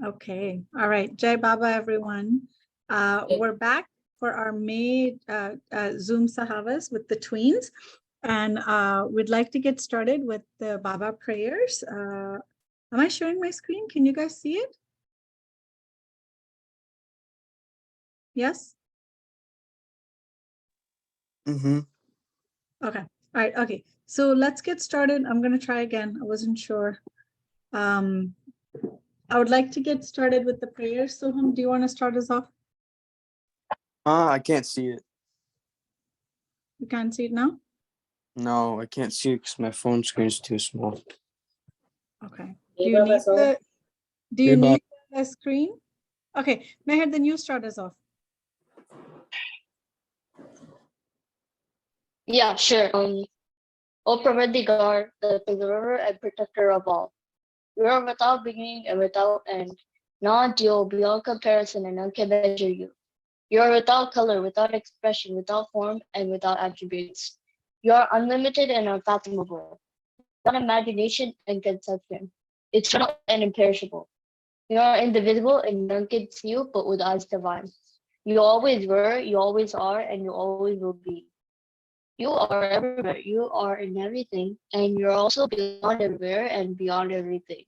Okay. All right. Jai Baba, everyone. We're back for our May Zoom Sahavas with the Tweens. And we'd like to get started with the Baba prayers. Am I showing my screen? Can you guys see it? Yes? Mm-hmm. Okay. All right. Okay. So let's get started. I'm going to try again. I wasn't sure. I would like to get started with the prayers. Soham, do you want to start us off? I can't see it. You can't see it now? No, I can't see it because my phone screen is too small. Okay. Do you need the screen? Okay. Meher, then you start us off. Yeah, sure. O Pravardigar, the preserver and protector of all. You are without beginning and without end. Not you, beyond comparison, and none can measure you. You are without color, without expression, without form, and without attributes. You are unlimited and unfathomable, beyond imagination and conception, eternal and imperishable. You are indivisible and none can see you but with eyes divine. You always were, you always are, and you always will be. You are everywhere, you are in everything, and you're also beyond everywhere and beyond everything.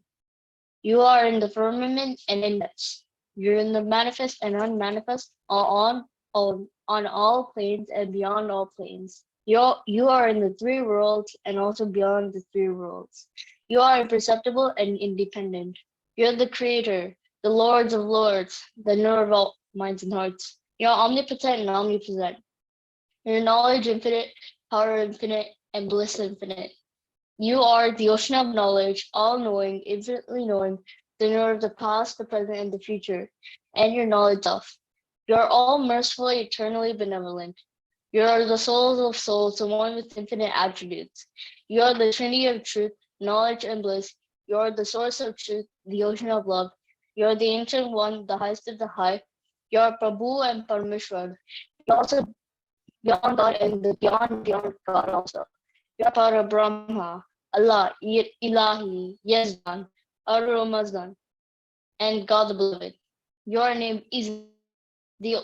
You are in the firmament and in depths. You're in the manifest and unmanifest, on all planes and beyond all planes. You are in the three worlds and also beyond the three worlds. You are imperceptible and independent. You're the creator, the lords of lords, the knower of all minds and hearts. You're omnipotent and omnipresent. Your knowledge infinite, power infinite, and bliss infinite. You are the ocean of knowledge, all-knowing, infinitely knowing, the knower of the past, the present, and the future, and your knowledge of. You are all merciful, eternally benevolent. You are the souls of souls, the one with infinite attributes. You are the trinity of truth, knowledge, and bliss. You are the source of truth, the ocean of love. You are the ancient one, the highest of the high. You are Prabhu and Parameshwar. You are also beyond God and the beyond God also. You are Para Brahma, Allah, Ilahi, Yezdan, Ar Ramazan, and God the Beloved. Your name is the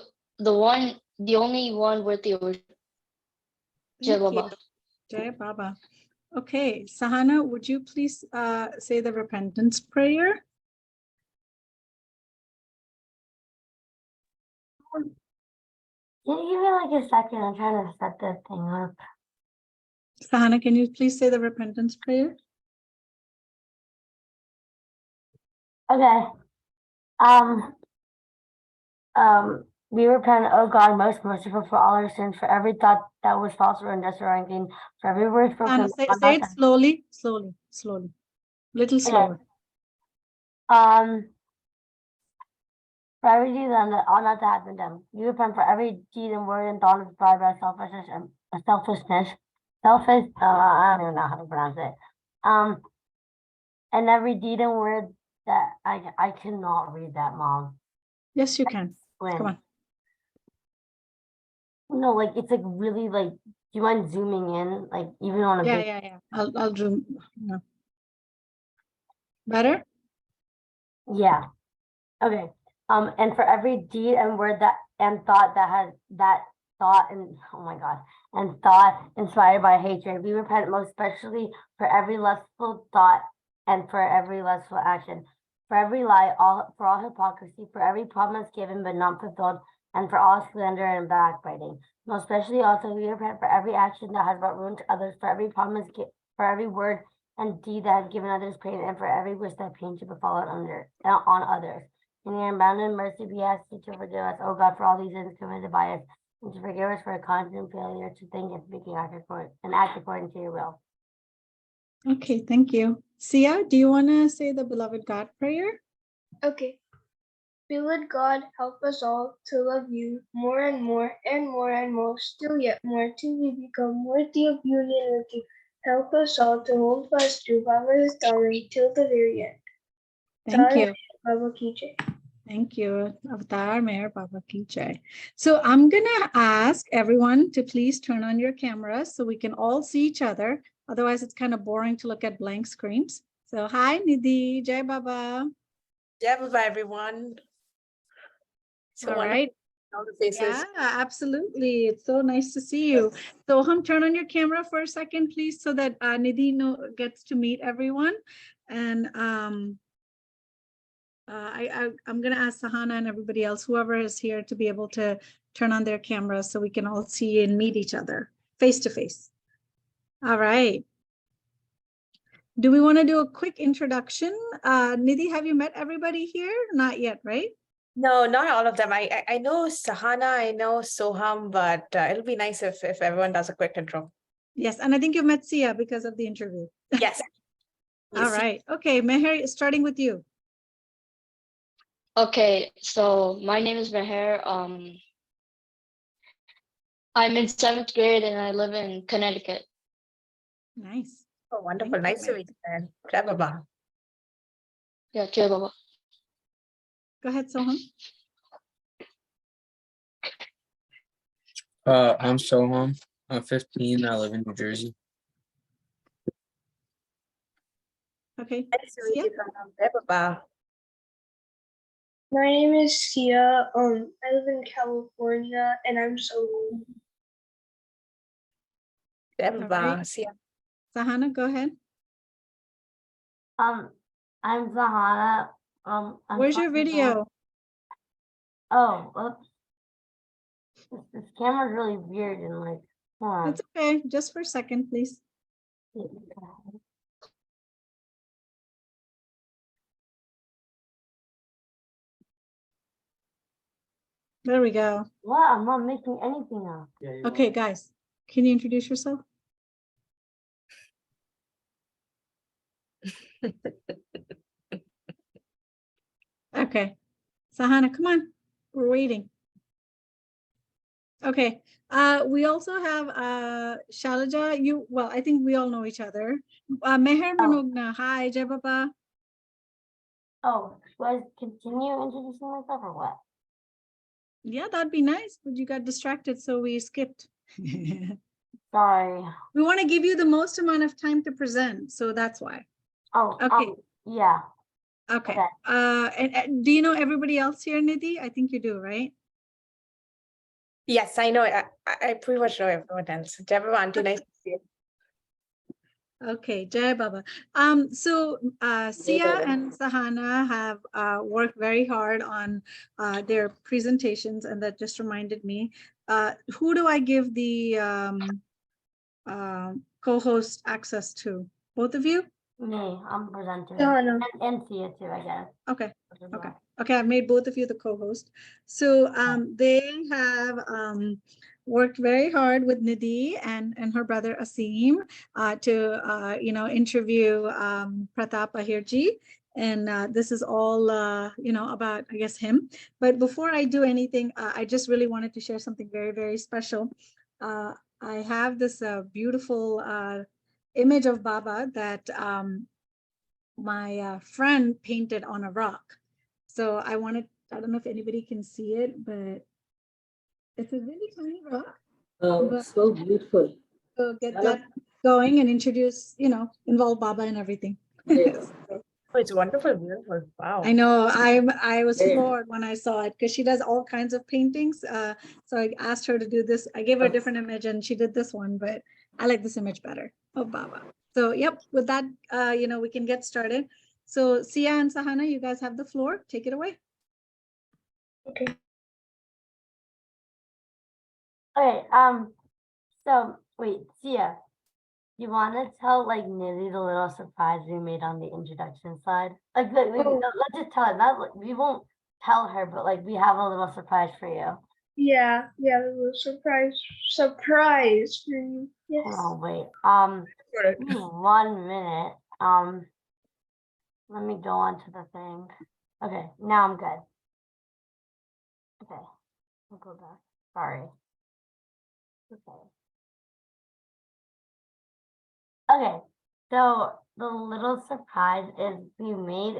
only one worthy of worship. Jai Thank you. Baba. Jai Baba. Okay. Sahana, would you please say the repentance prayer? Can you give me like a second? I'm trying to set this thing up. Sahana, can you please say the repentance prayer? Okay. We repent, O God, most merciful, for all our sins, for every thought that was false or unjust or unclean, for every word spoken. Sahana, say it slowly. Little slower. Okay. For every deed that ought not to have been done. We repent for every deed and word and thought inspired by selfishness. I don't even know how to pronounce it. And every deed and word that I cannot read that, Mom. Yes, you can. When? Come on. No, like it's like really like. Do you mind zooming in, like even on a big? Yeah. I'll zoom. No. Better? Yeah. Okay. And for every deed and word and thought inspired by hatred, we repent most especially for every lustful thought and for every lustful action, for every lie, for all hypocrisy, for every promise given but not fulfilled, and for all slander and backbiting. Most especially also we repent for every action that has brought ruin to others, for every promise, for every word and deed that has given others pain, and for every wish that pain should befall on others. In your abundant mercy, we ask you to forgive us, O God, for all these sins committed by us, and to forgive us for a constant failure to think and speak and act according to your will. Okay, thank you. Sia, do you want to say the beloved God prayer? Okay. Beloved God, help us all to love you more and more and more and more, still yet more, till we become worthy of union with you. Help us all to hold fast to Baba's story till the very end. Thank you. Baba ki jai. Thank you, Avatar Mayor Baba Ki Jai. So I'm going to ask everyone to please turn on your cameras so we can all see each other. Otherwise, it's kind of boring to look at blank screens. So hi, Nidhi. Jai Baba. Yeah, bye everyone. So All wonderful, right. all the faces. Yeah, absolutely. It's so nice to see you. So turn on your camera for a second, please, so that Nidhi gets to meet everyone. And I'm going to ask Sahana and everybody else, whoever is here, to be able to turn on their cameras so we can all see and meet each other face to face. All right. Do we want to do a quick introduction? Nidhi, have you met everybody here? Not yet, right? No, not all of them. I know Sahana, I know Soham, but it'll be nice if everyone does a quick intro. Yes, and I think you met Sia because of the interview. Yes. All right. Okay, Meher, starting with you. Okay, so my name is Meher. I'm in 7th grade and I live in Connecticut. Nice. Oh, wonderful. Thank Nice you. to meet you, man. Bye. Yeah, okay, baba. Go ahead, Soham. I'm Soham. I'm 15. I live in New Jersey. Okay. Nice to meet Sia? you, Bye. My name is Sia. I live in California, and I'm so. All right. See ya. Sahana, go ahead. I'm Sahana. I'm Where's your 21. video? Oh, whoops. This camera's really weird and like, hold on. That's okay. Just for a second, please. There we go. What? I'm not making anything up. Okay, guys, can you introduce yourself? Okay. Sahana, come on. We're waiting. Okay. We also have Shalaja. Well, I think we all know each other. Meher Manugna. Hi, Jai Baba. Oh, should I continue introducing myself or what? Yeah, that'd be nice, but you got distracted, so we skipped. We Sorry. want to give you the most amount of time to present, so that's why. Oh, Okay. yeah. Okay. Okay. And do you know everybody else here, Nidhi? I think you do, right? Yes, I know. I pretty much know everyone else. Everyone, too nice to see you. Okay, Jai Baba. So Sia and Sahana have worked very hard on their presentations, and that just reminded me. Who do I give the co-host access to? Both of you? Me, I'm presenter. Sahana. And Sia too, I guess. Okay. Okay. Okay, I've made both of you the co-host. So they have worked very hard with Nidhi and her brother Aseem to interview Pratap Ahir. And this is all about, I guess, him. But before I do anything, I just really wanted to share something very, very special. I have this beautiful image of Baba that my friend painted on a rock. So I don't know if anybody can see it, but it's a really tiny rock. Oh, so beautiful. So get that going and involve Baba and everything. Yes. Oh, it's wonderful, beautiful. Wow. I know. I was Yeah. floored when I saw it because she does all kinds of paintings. So I asked her to do this. I gave her a different image and she did this one, but I like this image better of Baba. So yep, with that, we can get started. So Sia and Sahana, you guys have the floor. Take it away. Okay. Okay, so wait, Sia, you want to tell like Nidhi the little surprise we made on the introduction slide? Like, let's just tell her that we won't tell her, but like we have a little surprise for you. Yeah, a little surprise for you. Yes. Oh wait, Sure. give me 1 minute. Let me go on to the thing. Okay, now I'm good. Okay, I'll go back. Sorry. Okay. Okay, so the little surprise is we made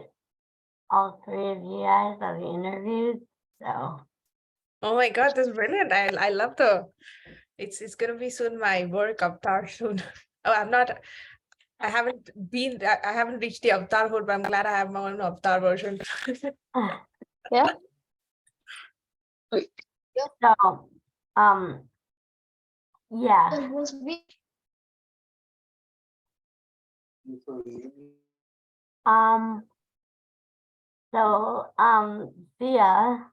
all three of you guys that we interviewed. So Oh my God, that's brilliant. I love it's gonna be soon my work avatar soon. Oh, I haven't reached the avatarhood, but I'm glad I have my own avatar version. Yeah. So, yeah. It was me. Um, so, Thea,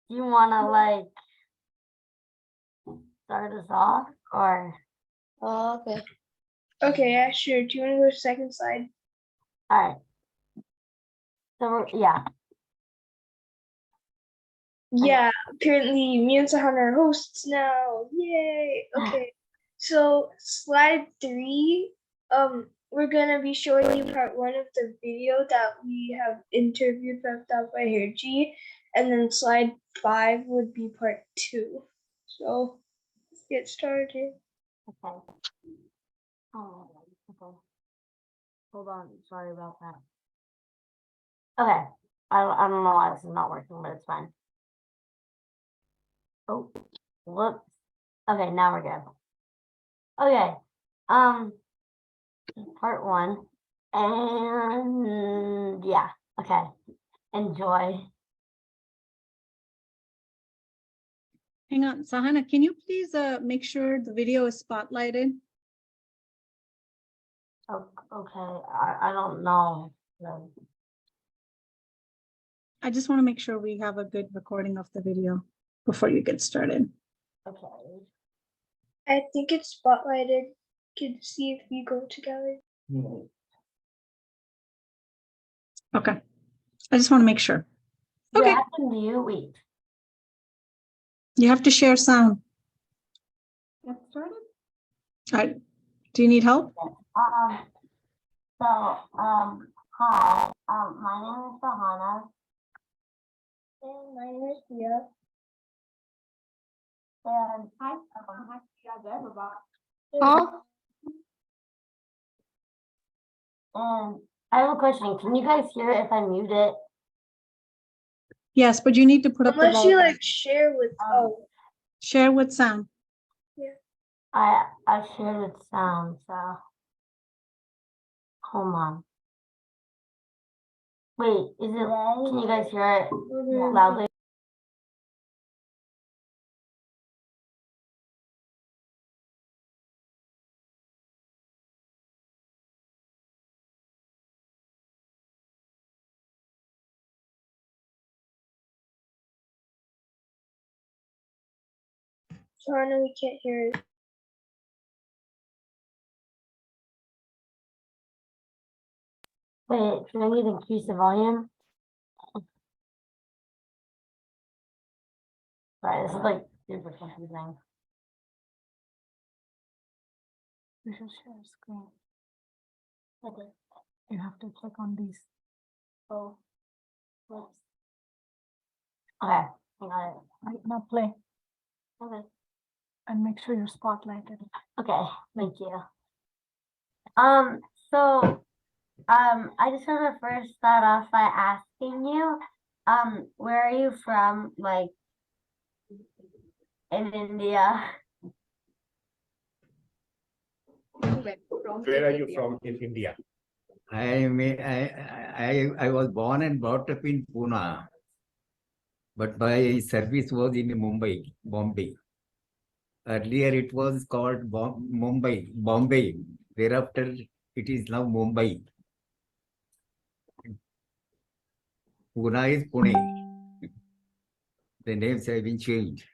do you wanna like start us off or? Oh, okay. Okay, yeah, sure. Do you want to go to second slide? Alright. So, yeah, Yeah, currently me and Sahana are hosts now. Yay! Okay. So slide 3, we're gonna be showing you part 1 of the video that we have interviewed Pratap Ahir, and then slide 5 would be part 2. So let's get started. okay. Oh, okay. Hold on, sorry about that. Okay, I don't know why this is not working, but it's fine. Oh, whoops. Okay, now we're good. Okay, part 1, and yeah, okay, enjoy. Hang on, Sahana, can you please make sure the video is spotlighted? Oh, okay, I don't know. No. I just want to make sure we have a good recording of the video before you get started. Okay. I think it's spotlighted. Can see if we go together. Okay. I just want to make sure. Okay. Okay. You have to mute, wait. You have to share sound. Get started. All right. Do you need help? So, hi, my name is Sahana. And my name is Thea. And hi, Huh? and I have a question. Can you guys hear it if I mute it? Yes, but you need to put up the Unless you volume. like share with Share with sound. I shared with sound, so hold on. Wait, is it? Can you guys hear it loudly? Sahana, we can't hear it. Wait, should I need to increase the volume? Sorry, this is like super confusing. You should share screen. Okay. You have to click on these. Oh. Whoops. Okay, I got it. Right now play Okay. and make sure you're spotlighted. Okay, thank you. So, I just want to first start off by asking you, where are you from, like, in India? Where are you from in India? I was born and brought up in Pune, but my service was in Mumbai, Bombay. Earlier it was called Bombay. Thereafter it is now Mumbai. Pune is Pune. The names have been changed.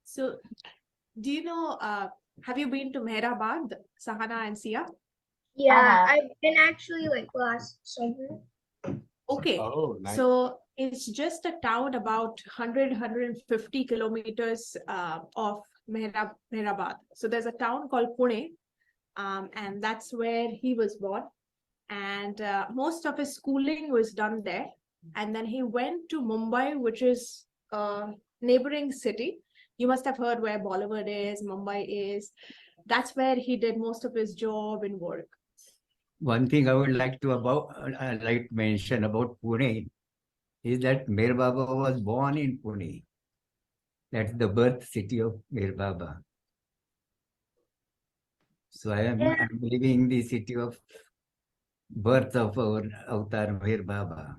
So, do you know, have you been to Mehrabad, Sahana and Sia? Yeah, I've been actually like last summer. Okay. Oh, nice. So it's just a town about 150 kilometers of Mehrabad. So there's a town called Pune, and that's where he was born. And most of his schooling was done there. And then he went to Mumbai, which is a neighboring city. You must have heard where Bollywood is, Mumbai is. That's where he did most of his job and work. One thing I would like to mention about Pune is that Mir Baba was born in Pune. That's the birth city of Mir Baba. So I'm living in the city of birth of our Avatar Meher Baba.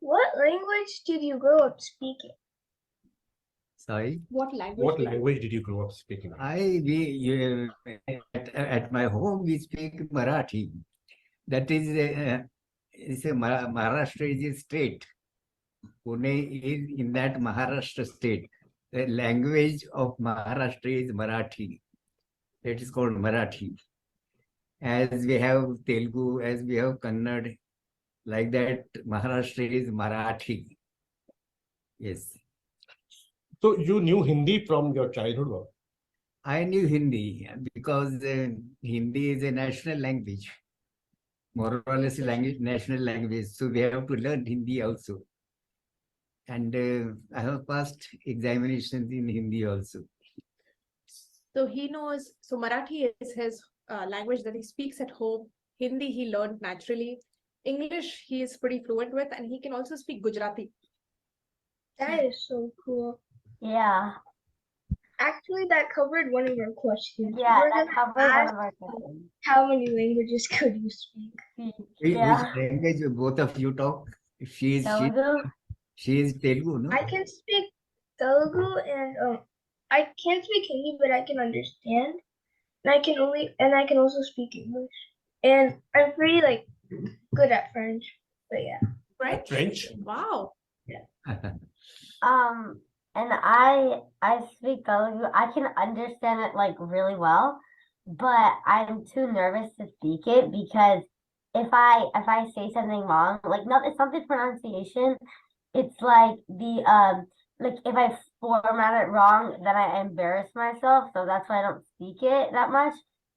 What language did you grow up speaking? Sorry. What language? What did you- language did you grow up speaking? At my home we speak Marathi. That is Maharashtra is a state. Pune is in that Maharashtra state. The language of Maharashtra is Marathi. It is called Marathi. As we have Telugu, as we have Kannada, like that, Maharashtra is Marathi. Yes. So you knew Hindi from your childhood? Or? I knew Hindi because Hindi is a national language, more or less a language, national language. So we have to learn Hindi also. And I have passed examinations in Hindi also. So he knows, so Marathi is his language that he speaks at home. Hindi he learned naturally. English he is pretty fluent with, and he can also speak Gujarati. That is so cool. Yeah, Actually, that covered one of our questions. yeah, We're that gonna covers one ask of our questions. how many languages could you speak? Yeah. Which language both of you talk? She is Telugu, no? I can speak Telugu and I can't speak Hindi, but I can understand. And I can also speak English. And I'm pretty good at French. But yeah. French? Wow. And I speak Telugu. I can understand it like really well, but I'm too nervous to speak it because if I say something wrong, like not it's not the pronunciation, it's like the like if I format it wrong, then I embarrass myself. So that's why I don't speak it that much.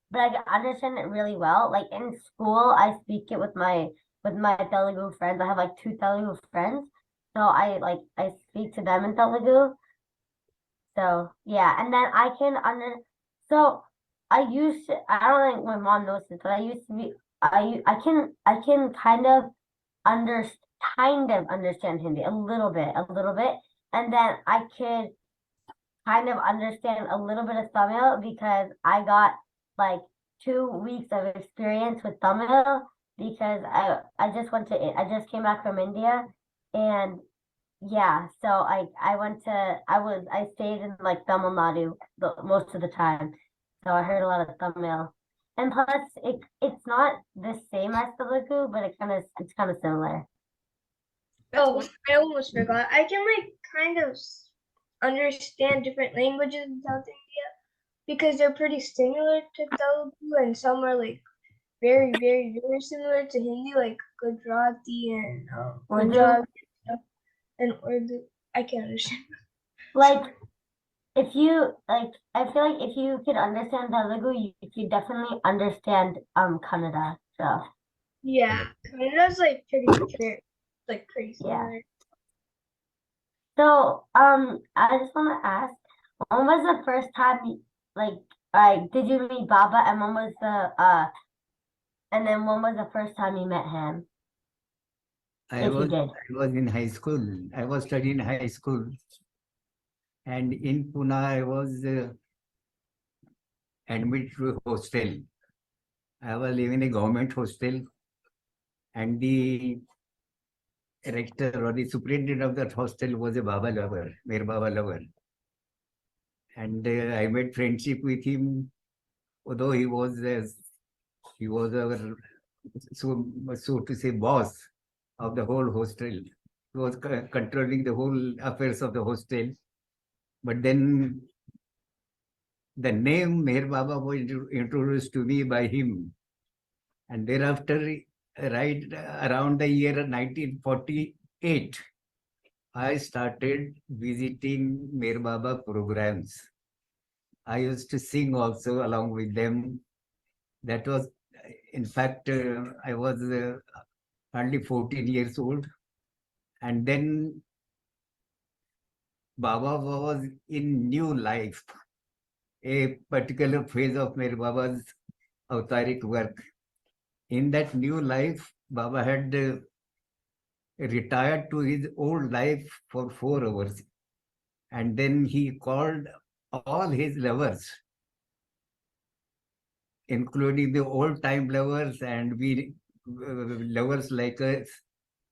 But I can understand it really well. Like in school, I speak it with my Telugu friends. I have like 2 Telugu friends. So I speak to them in Telugu. So yeah, and then I can so I used to, I don't think my mom knows this, but I used to be I can kind of understand Hindi a little bit, and then I could kind of understand a little bit of Tamil because I got like 2 weeks of experience with Tamil because I just came back from India, and yeah, so I stayed in like Tamil Nadu most of the time, so I heard a lot of Tamil, and plus it's not the same as Telugu, but it's kind of similar. Oh, I almost forgot. I can kind of understand different languages in South India because they're pretty similar to Telugu, and some are very, very, very similar to Hindi, like Gujarati and Punjabi and Urdu. I can't understand. Like if you I feel like if you could understand Telugu, you could definitely understand Kannada. So Yeah, Kannada's pretty similar. so I just want to ask, when was the first time did you meet Baba, and when was the first time you met him? I was in high school. I was studying high school. And in Pune, I was admitted to a hostel. I was living in a government hostel. And the rector or the superintendent of that hostel was a Baba lover, Meher Baba lover. And I made friendship with him, although he was our, so to say, boss of the whole hostel. He was controlling the whole affairs of the hostel. But then the name Meher Baba was introduced to me by him. And thereafter, right around the year 1948, I started visiting Meher Baba programs. I used to sing also along with them. That was, in fact, I was only 14 years old. And then Baba was in new life, a particular phase of Meher Baba's avtaric work. In that new life, Baba had retired to his old life for 4 hours. And then he called all his lovers, including the old time lovers and we lovers like us.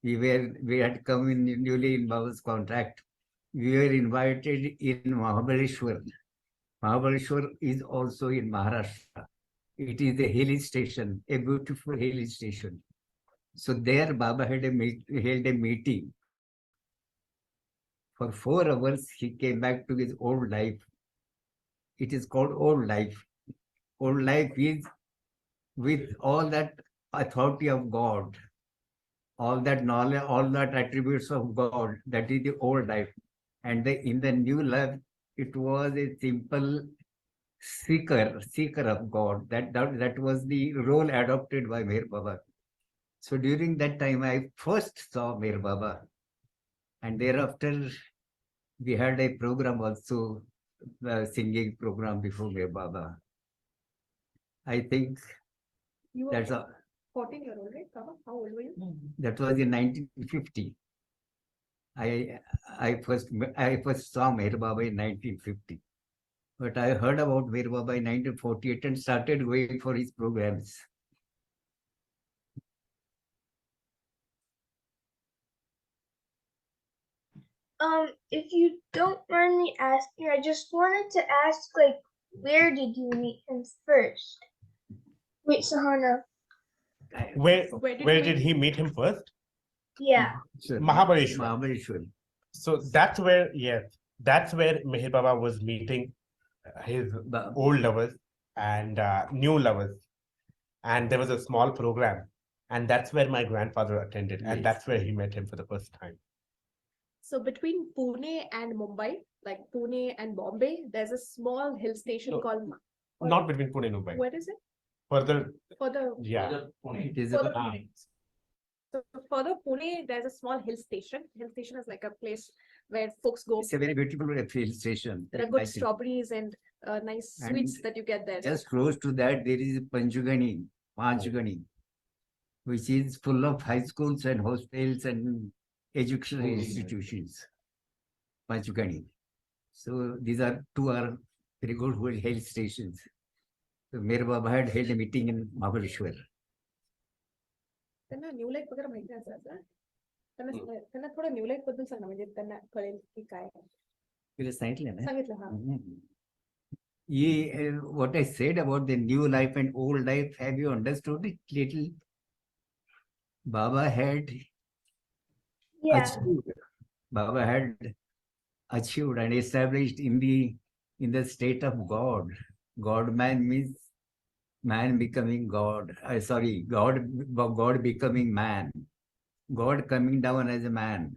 We had come in newly in Baba's contract. We were invited in Mahabaleshwar. Mahabaleshwar is also in Maharashtra. It is a hill station, a beautiful hill station. So there Baba had held a meeting. For 4 hours, he came back to his old life. It is called old life. Old life is with all that authority of God, all that knowledge, all that attributes of God. That is the old life. And in the new life, it was a simple seeker of God. That was the role adopted by Meher Baba. So during that time, I first saw Meher Baba. And thereafter, we had a program also, singing program before Meher Baba. I think You were that's a, 14-year-old, right? Baba? How old were you? that was in 1950. I first saw Meher Baba in 1950. But I heard about Meher Baba in 1948 and started going for his programs. If you don't mind me asking, I just wanted to ask, like, where did you meet him first? Wait, Sahana. Where Where did where you did he meet him first? Yeah. Mahabaleshwar. Mahabaleshwar. So that's where, yes, that's where Meher Baba was meeting his old lovers and new lovers. And there was a small program. And that's where my grandfather attended. And Yes. that's where he met him for the first time. So between Pune and Mumbai, like Pune and Bombay, there's a small hill station No, called. Not between Pune and Mumbai. Where is it? Further, Further. yeah. It is Further a, Pune. So further Pune, there's a small hill station. Hill station is like a place where folks go. it's a very beautiful hill station. There are I good think. strawberries and nice And sweets that you get there. Just close to that, there is Panchgani, which is full of high schools and hostels and educational institutions. Panchgani. So these are very good hill stations. So Meher Baba had held a meeting in Mahabaleshwar. त्यांना new life वगैरे माहिती असेल ना? त्यांना थोडं new life बद्दल सांगा म्हणजे त्यांना कळेल की काय तुला सांगितलं ना? सांगितलं हा. What I said about the new life and old life, have you understood it little? Baba had achieved. Baba had achieved and established in the state of God. God-man means man becoming God. God becoming man. God coming down as a man.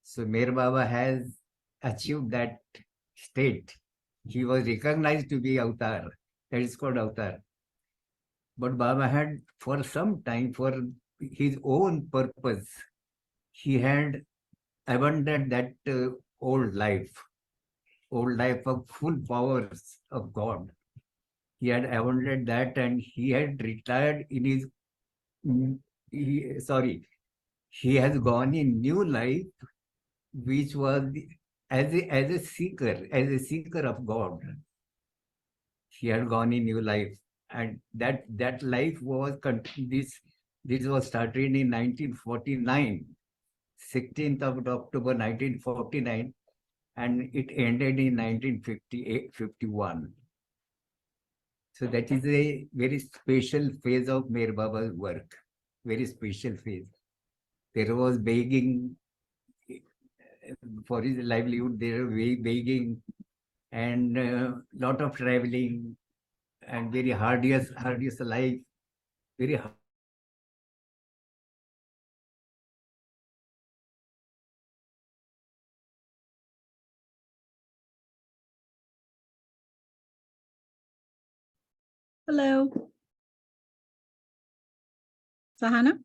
So Meher Baba has achieved that state. He was recognized to be avatar. That is called avatar. But Baba had, for some time, for his own purpose, he had abandoned that old life of full powers of God. He had abandoned that and he had retired in his, he has gone in new life, which was as a seeker of God. He had gone in new life, and that life was this was started in 1949, 16th of October 1949, and it ended in 1951. So that is a very special phase of Meher Baba's work, very special phase. There was begging for his livelihood, there was begging and lot of traveling and very hardest life, very hard. Hello. Sahana?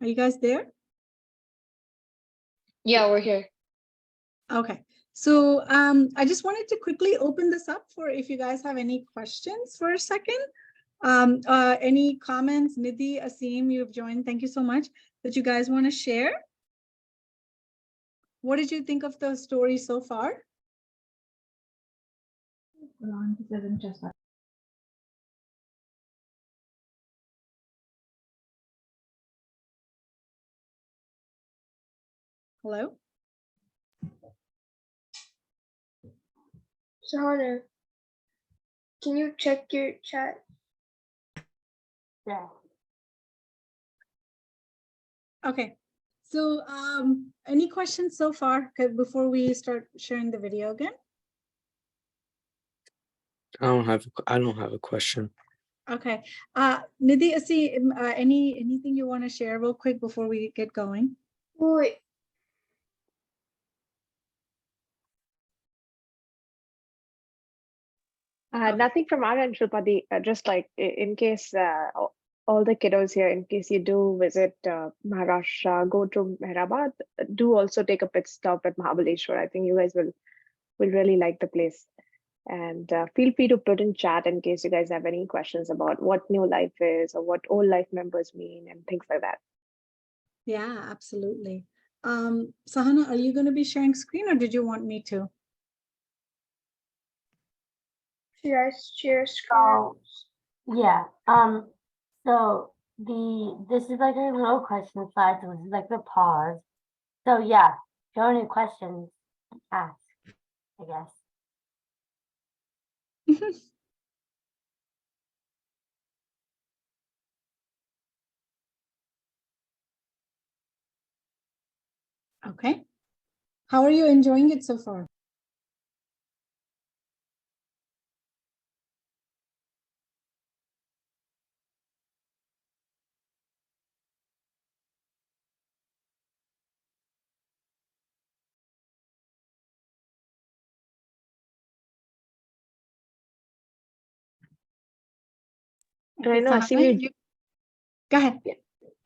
Are you guys there? Yeah, we're here. Okay. So I just wanted to quickly open this up for if you guys have any questions for a second. Any comments? Nidhi, Aseem, you've joined. Thank you so much that you guys want to share. What did you think of the story so far? Hello? Sahana, can you check your chat? Yeah. Okay. So any questions so far before we start sharing the video again? I don't have a question. Okay. Nidhi, Aseem, anything you want to share real quick before we get going? Wait, Nothing from our end, Shilpa. Just like in case all the kiddos here, in case you do visit Maharashtra, go to Mehrabad, do also take a pit stop at Mahabaleshwar. I think you guys will really like the place. And feel free to put in chat in case you guys have any questions about what new life is or what old life members mean and things like that. Yeah, absolutely. Sahana, are you going to be sharing screen or did you want me to? should I share screen? So yeah. So this is like a little question slide. So this is like the pause. So yeah, if you have any questions, ask, I guess. Okay. How are you enjoying it so far? Do I know, Sahana, Aseem, go ahead.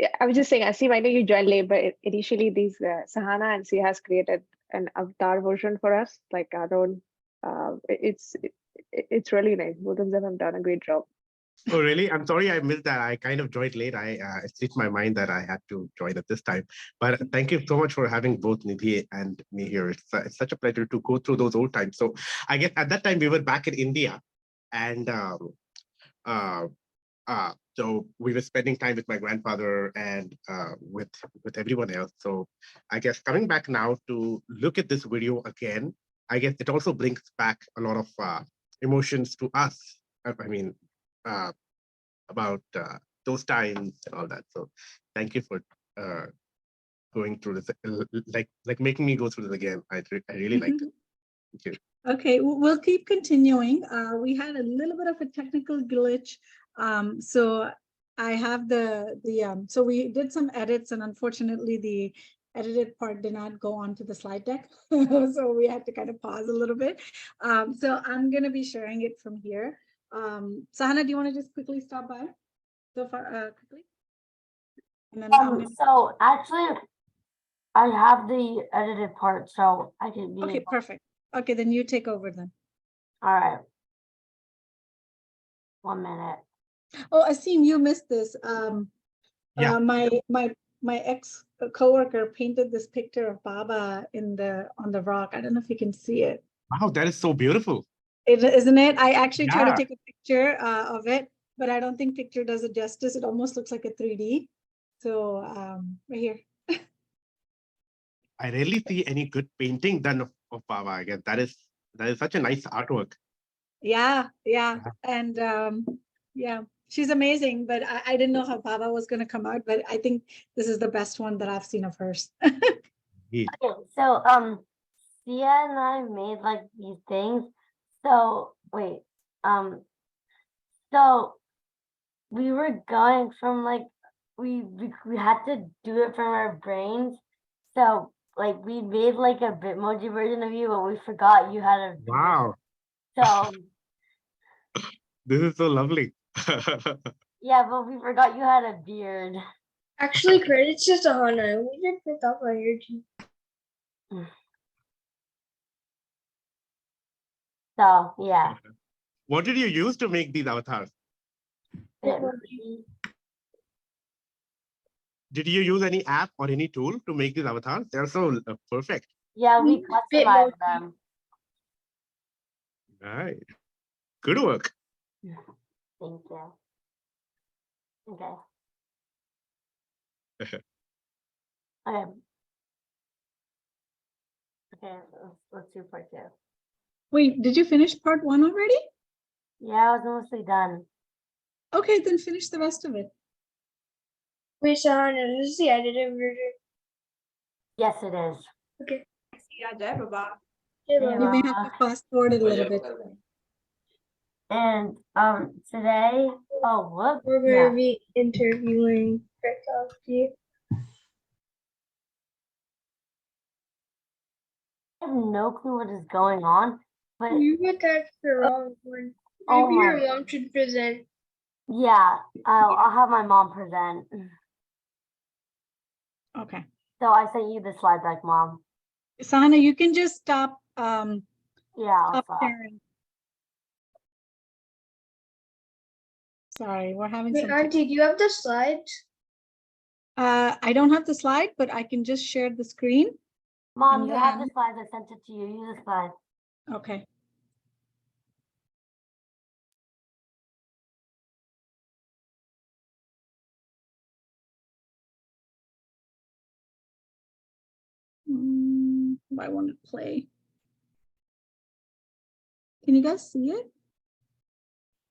yeah, I was just saying, Aseem, I know you joined late, but initially these Sahana and Sia has created an avatar version for us, like our own. It's really nice. Both of them have done a great job. Oh, really? I'm sorry I missed that. I kind of joined late. It slipped my mind that I had to join at this time. But thank you so much for having both Nidhi and me here. It's such a pleasure to go through those old times. So I guess at that time we were back in India, and so we were spending time with my grandfather and with everyone else. So I guess coming back now to look at this video again, I guess it also brings back a lot of emotions to us. I mean, about those times and all that. So thank you for going through this, like making me go through this again. I really liked it. Thank you. Okay, we'll keep continuing. We had a little bit of a technical glitch. So I have so we did some edits and unfortunately the edited part did not go onto the slide deck. So we had to kind of pause a little bit. So I'm going to be sharing it from here. Sahana, do you want to just quickly stop by so far quickly? And then So actually, I have the edited part, so I can be. Okay, perfect. Okay, then you take over then. All right. 1 minute. Oh, Aseem, you missed this. Yeah. My ex coworker painted this picture of Baba on the rock. I don't know if you can see it. Wow, that is so beautiful. Isn't it? I actually tried to Yeah. take a picture of it, but I don't think picture does it justice. It almost looks like a 3D. So right here. I rarely see any good painting done of Baba. I guess that is such a nice artwork. Yeah. And yeah, she's amazing, but I didn't know how Baba was going to come out, but I think this is the best one that I've seen of hers. Indeed. Okay, so Sia and I made like these things. So wait, so we were going from like we had to do it from our brains. So like we made like a Bitmoji version of you, but we forgot you had a beard. Wow, So this is so lovely. yeah, but we forgot you had a beard. Actually, credits to Sahana. We did Pratap Ahir too. So yeah. What did you use to make these avatars? Bitmoji. Did you use any app or any tool to make these avatars? They're so perfect. Yeah, we Bit customized mochi. them. Right. Good work. Thank you. Okay. Okay. Okay, let's do part 2. Wait, did you finish part 1 already? Yeah, I was mostly done. Okay, then finish the rest of it. Wait, Sahana, this is the edited version. Yes, it is. Okay. Yeah, Jai Baba. Hey, Yeah. You Baba. may have to fast forward a little bit. And today, oh, whoops. We're Yeah. going to be interviewing Pratapji. I have no clue what is going on, but You attached the wrong one. Oh Maybe your my- mom should present. yeah, I'll have my mom present. Okay. So I sent you the slide deck, Mom. Sahana, you can just stop Yeah, I'll stop stop. sharing. Sorry, we're having Wait, some. Auntie, do you have the slides? I don't have the slide, but I can just share the screen. Mom, And you have the then- slides. I sent it to you. Use the slide. Okay. I want to play. Can you guys see it?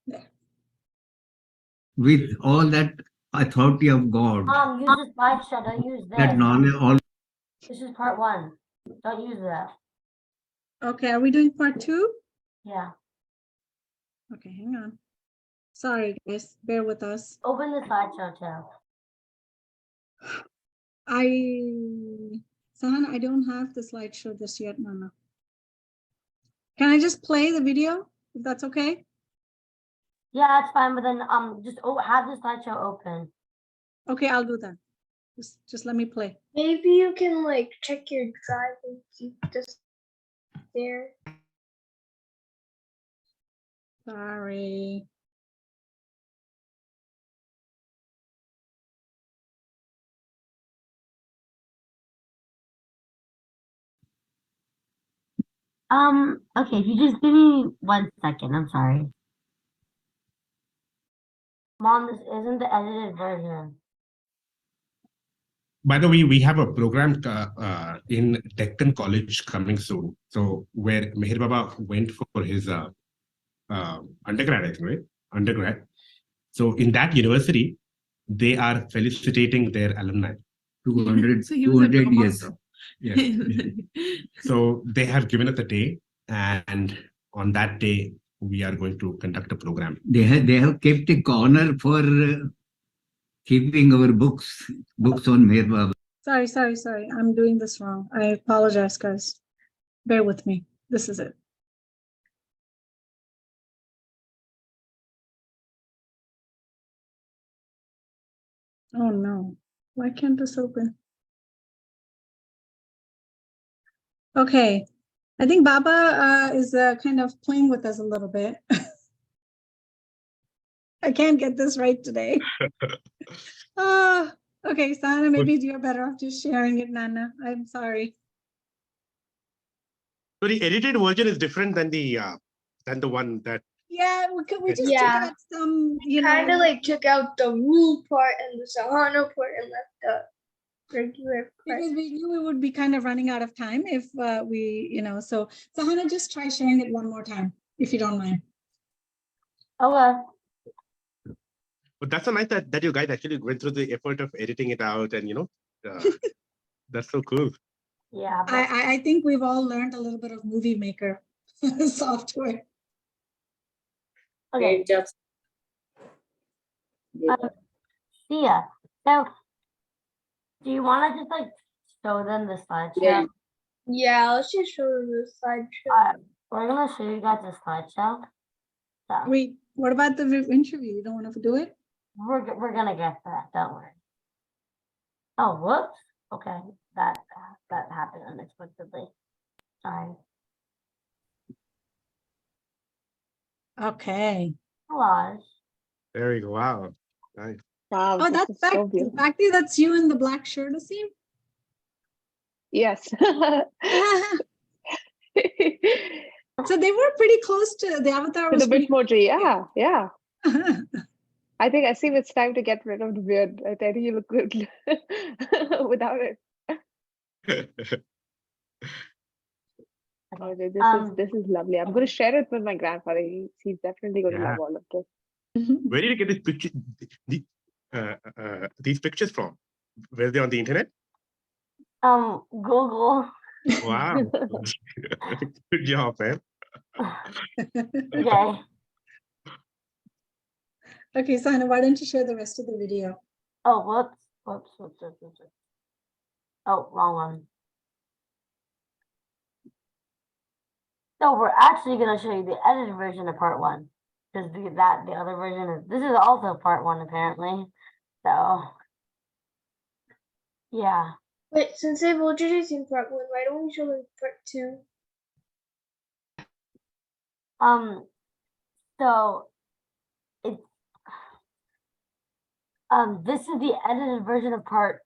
There. With all that authority of God, Mom, use the slideshow. Don't use that this. knowledge, all This is part 1. Don't use that. Okay, are we doing part 2? Yeah. Okay, hang on. Sorry, guys, bear with us. Open the slideshow too. Sahana, I don't have the slideshow just yet, Nana. Can I just play the video? If that's okay? Yeah, it's fine. But then just have the slideshow open. Okay, I'll do that. Just let me play. Maybe you can like check your drive and see this there. Sorry. Okay, if you just give me 1 second, I'm sorry. Mom, this isn't the edited version. By the way, we have a program in Deccan College coming soon. So where Meher Baba went for his undergrad, I think, right? Undergrad. So in that university, they are felicitating their alumni. 200, So he was a 200 drama years. also. Yeah. So they have given us a day, and on that day, we are going to conduct a program. They have kept a corner for keeping our books on Meher Baba. Sorry. I'm doing this wrong. I apologize, guys. Bear with me. This is it. Oh no. Why can't this open? Okay. I think Baba is kind of playing with us a little bit. I can't get this right today. Okay, Sana, maybe you're better off just sharing it, Nana. I'm sorry. So the edited version is different than the one that. Yeah, we just took Yeah. out some, Kind of like took out the rule part and the Sahana part and left the regular part. because we knew we would be kind of running out of time if so Sahana, just try sharing it one more time, if you don't mind. Okay. But that's so nice that you guys actually went through the effort of editing it out, and that's so cool. Yeah. But I think we've all learned a little bit of movie maker software. okay. Just See ya. So, do you want to just like show them the slideshow? Yeah. Yeah, let's just show them the slideshow. We're gonna show you guys the slideshow. So Wait, what about the interview? You don't want to do it? we're gonna get to that. Don't worry. Oh, whoops. Okay, that happened unexpectedly. Sorry. Okay. Collage. There you go. Wow. Nice. Wow, Oh, this that's is so beautiful. Bhakti, that's you in the black shirt, Aseem? Yes. So they were pretty close to the avatar. To Was the pretty Bitmoji, yeah. I think Aseem, it's time to get rid of the beard. I think you look good without it. Oh, this is lovely. I'm going to share it with my grandfather. He's definitely going to love all of this. Where did you get this picture, these pictures from? Were they on the internet? Google. Wow. Good job, man. Okay. Okay, Sahana, why don't you share the rest of the video? Oh, whoops. Oh, wrong one. So we're actually going to show you the edited version of part 1. Because the other version this is also part 1 apparently. So yeah. Wait, since they've introduced in part 1, why don't we show them part 2? So it's this is the edited version of part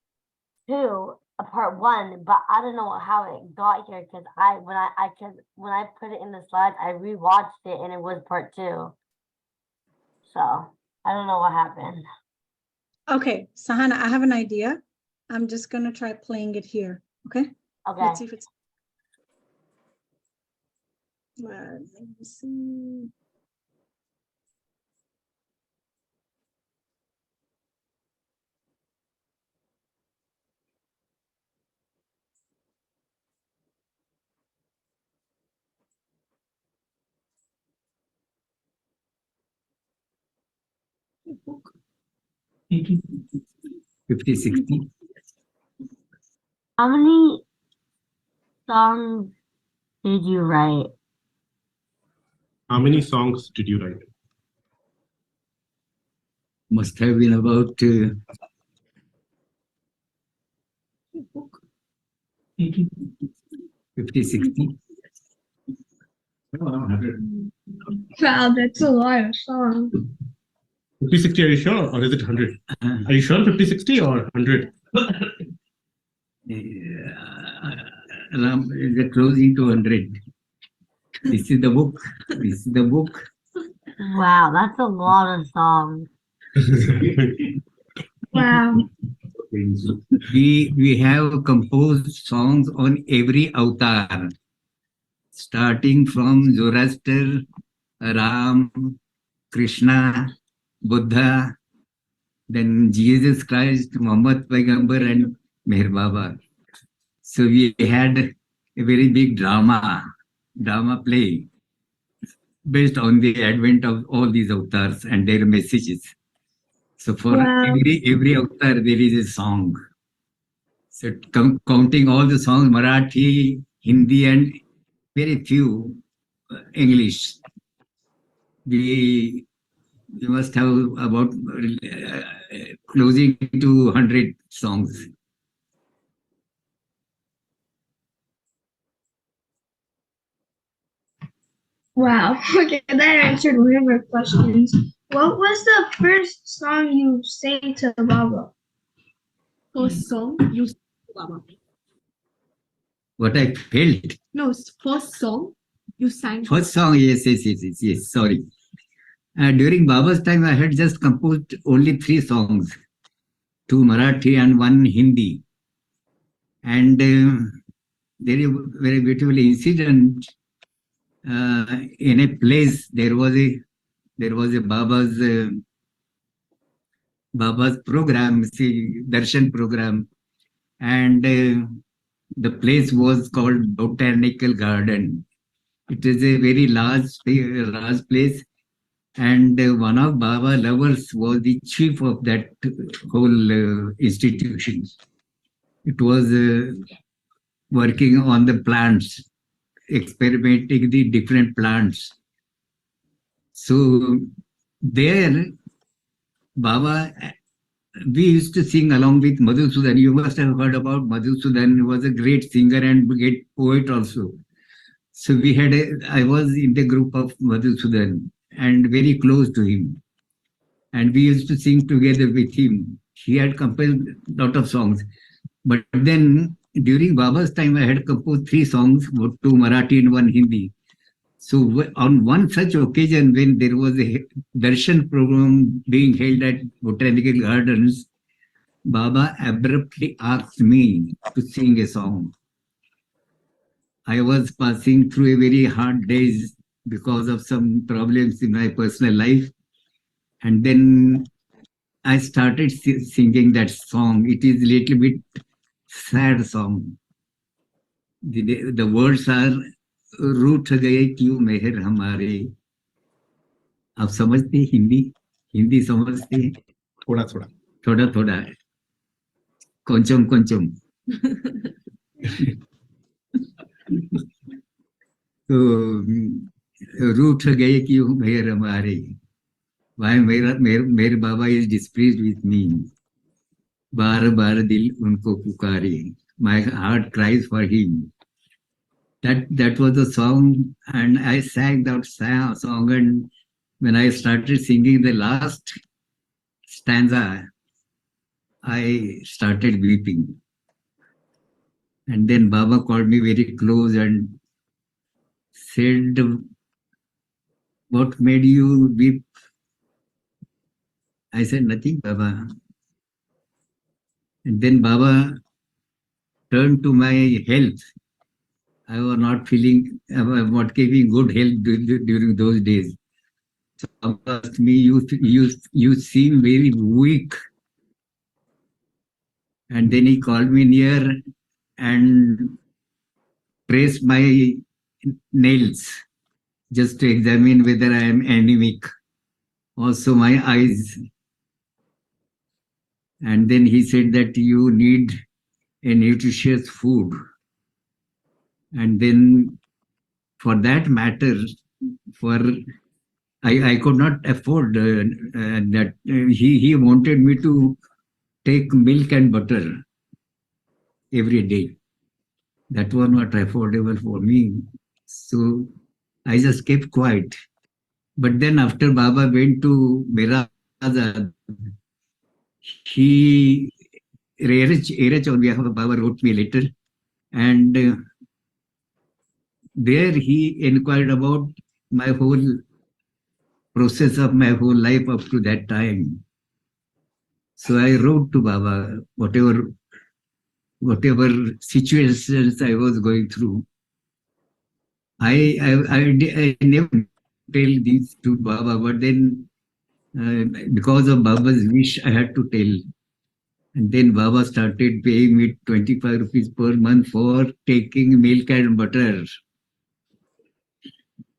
2, part 1, but I don't know how it got here because when I put it in the slides, I rewatched it and it was part 2. So I don't know what happened. Okay, Sahana, I have an idea. I'm just gonna try playing it here. Okay. Okay. Let's see if it's. Let me see. book. 50, 60. How many songs did you write? How many songs did you write? Must have been about 50, 60. Wow, that's a lot of songs. 50, 60, are you sure? Or is it 100? Are you sure 50, 60 or 100? They're closing to 100. This is the book. This is the book. Wow, that's a lot of songs. Wow. We have composed songs on every avatar, starting from Zoroaster, Ram, Krishna, Buddha, then Jesus Christ, Muhammad Paigambar, and Meher Baba. So we had a very big drama play based on the advent of all these avatars and their messages. So for every avatar there is a song. So counting all the songs, Marathi, Hindi, and very few English. We must have about closing to 100 songs. Wow. Okay, that answered one of our questions. What was the first song you sang to Baba? First song you sang to Baba. What I felt. No, first song you sang. First song, yes. Sorry. During Baba's time, I had just composed only 3 songs, 2 Marathi and 1 Hindi. And there is a very beautiful incident. In a place, there was a Baba's program, darshan program, and the place was called Botanical Garden. It is a very large place, and one of Baba lovers was the chief of that whole institution. It was working on the plants, experimenting the different plants. So there, Baba, we used to sing along with Madhusudan. You must have heard about Madhusudan. He was a great singer and great poet also. So I was in the group of Madhusudan and very close to him. And we used to sing together with him. He had composed a lot of songs. But then during Baba's time, I had composed 3 songs, 2 Marathi and 1 Hindi. So on one such occasion, when there was a darshan program being held at Botanical Gardens, Baba abruptly asked me to sing a song. I was passing through a very hard days because of some problems in my personal life. And then I started singing that song. It is a little bit sad song. The words are रूठ गए क्यों मेहर हमारे. आप समझते हैं हिंदी समझते हैं? थोड़ा थोड़ा थोड़ा थोड़ा కొంచెం కొంచెం. तो रूठ गए क्यों मेहर हमारे. Why मेरे बाबा is displeased with me. बार बार दिल उनको पुकारे. My heart cries for him. That was the song, and I sang that song, and when I started singing the last stanza, I started weeping. And then Baba called me very close and said, "What made you weep?" I said, "Nothing, Baba." And then Baba turned to my health. I was not feeling, I was not giving good health during those days. So Baba asked me, you seem very weak. And then he called me near and pressed my nails just to examine whether I am anemic. Also my eyes. And then he said that you need a nutritious food. And then for that matter, I could not afford that. He wanted me to take milk and butter every day. That was not affordable for me. So I just kept quiet. But then after Baba went to Mirazad, he, Erech on behalf of Baba wrote me a letter, and there he inquired about my whole process of my whole life up to that time. So I wrote to Baba whatever situations I was going through. I never tell these to Baba, but then because of Baba's wish, I had to tell. And then Baba started paying me 25 rupees per month for taking milk and butter.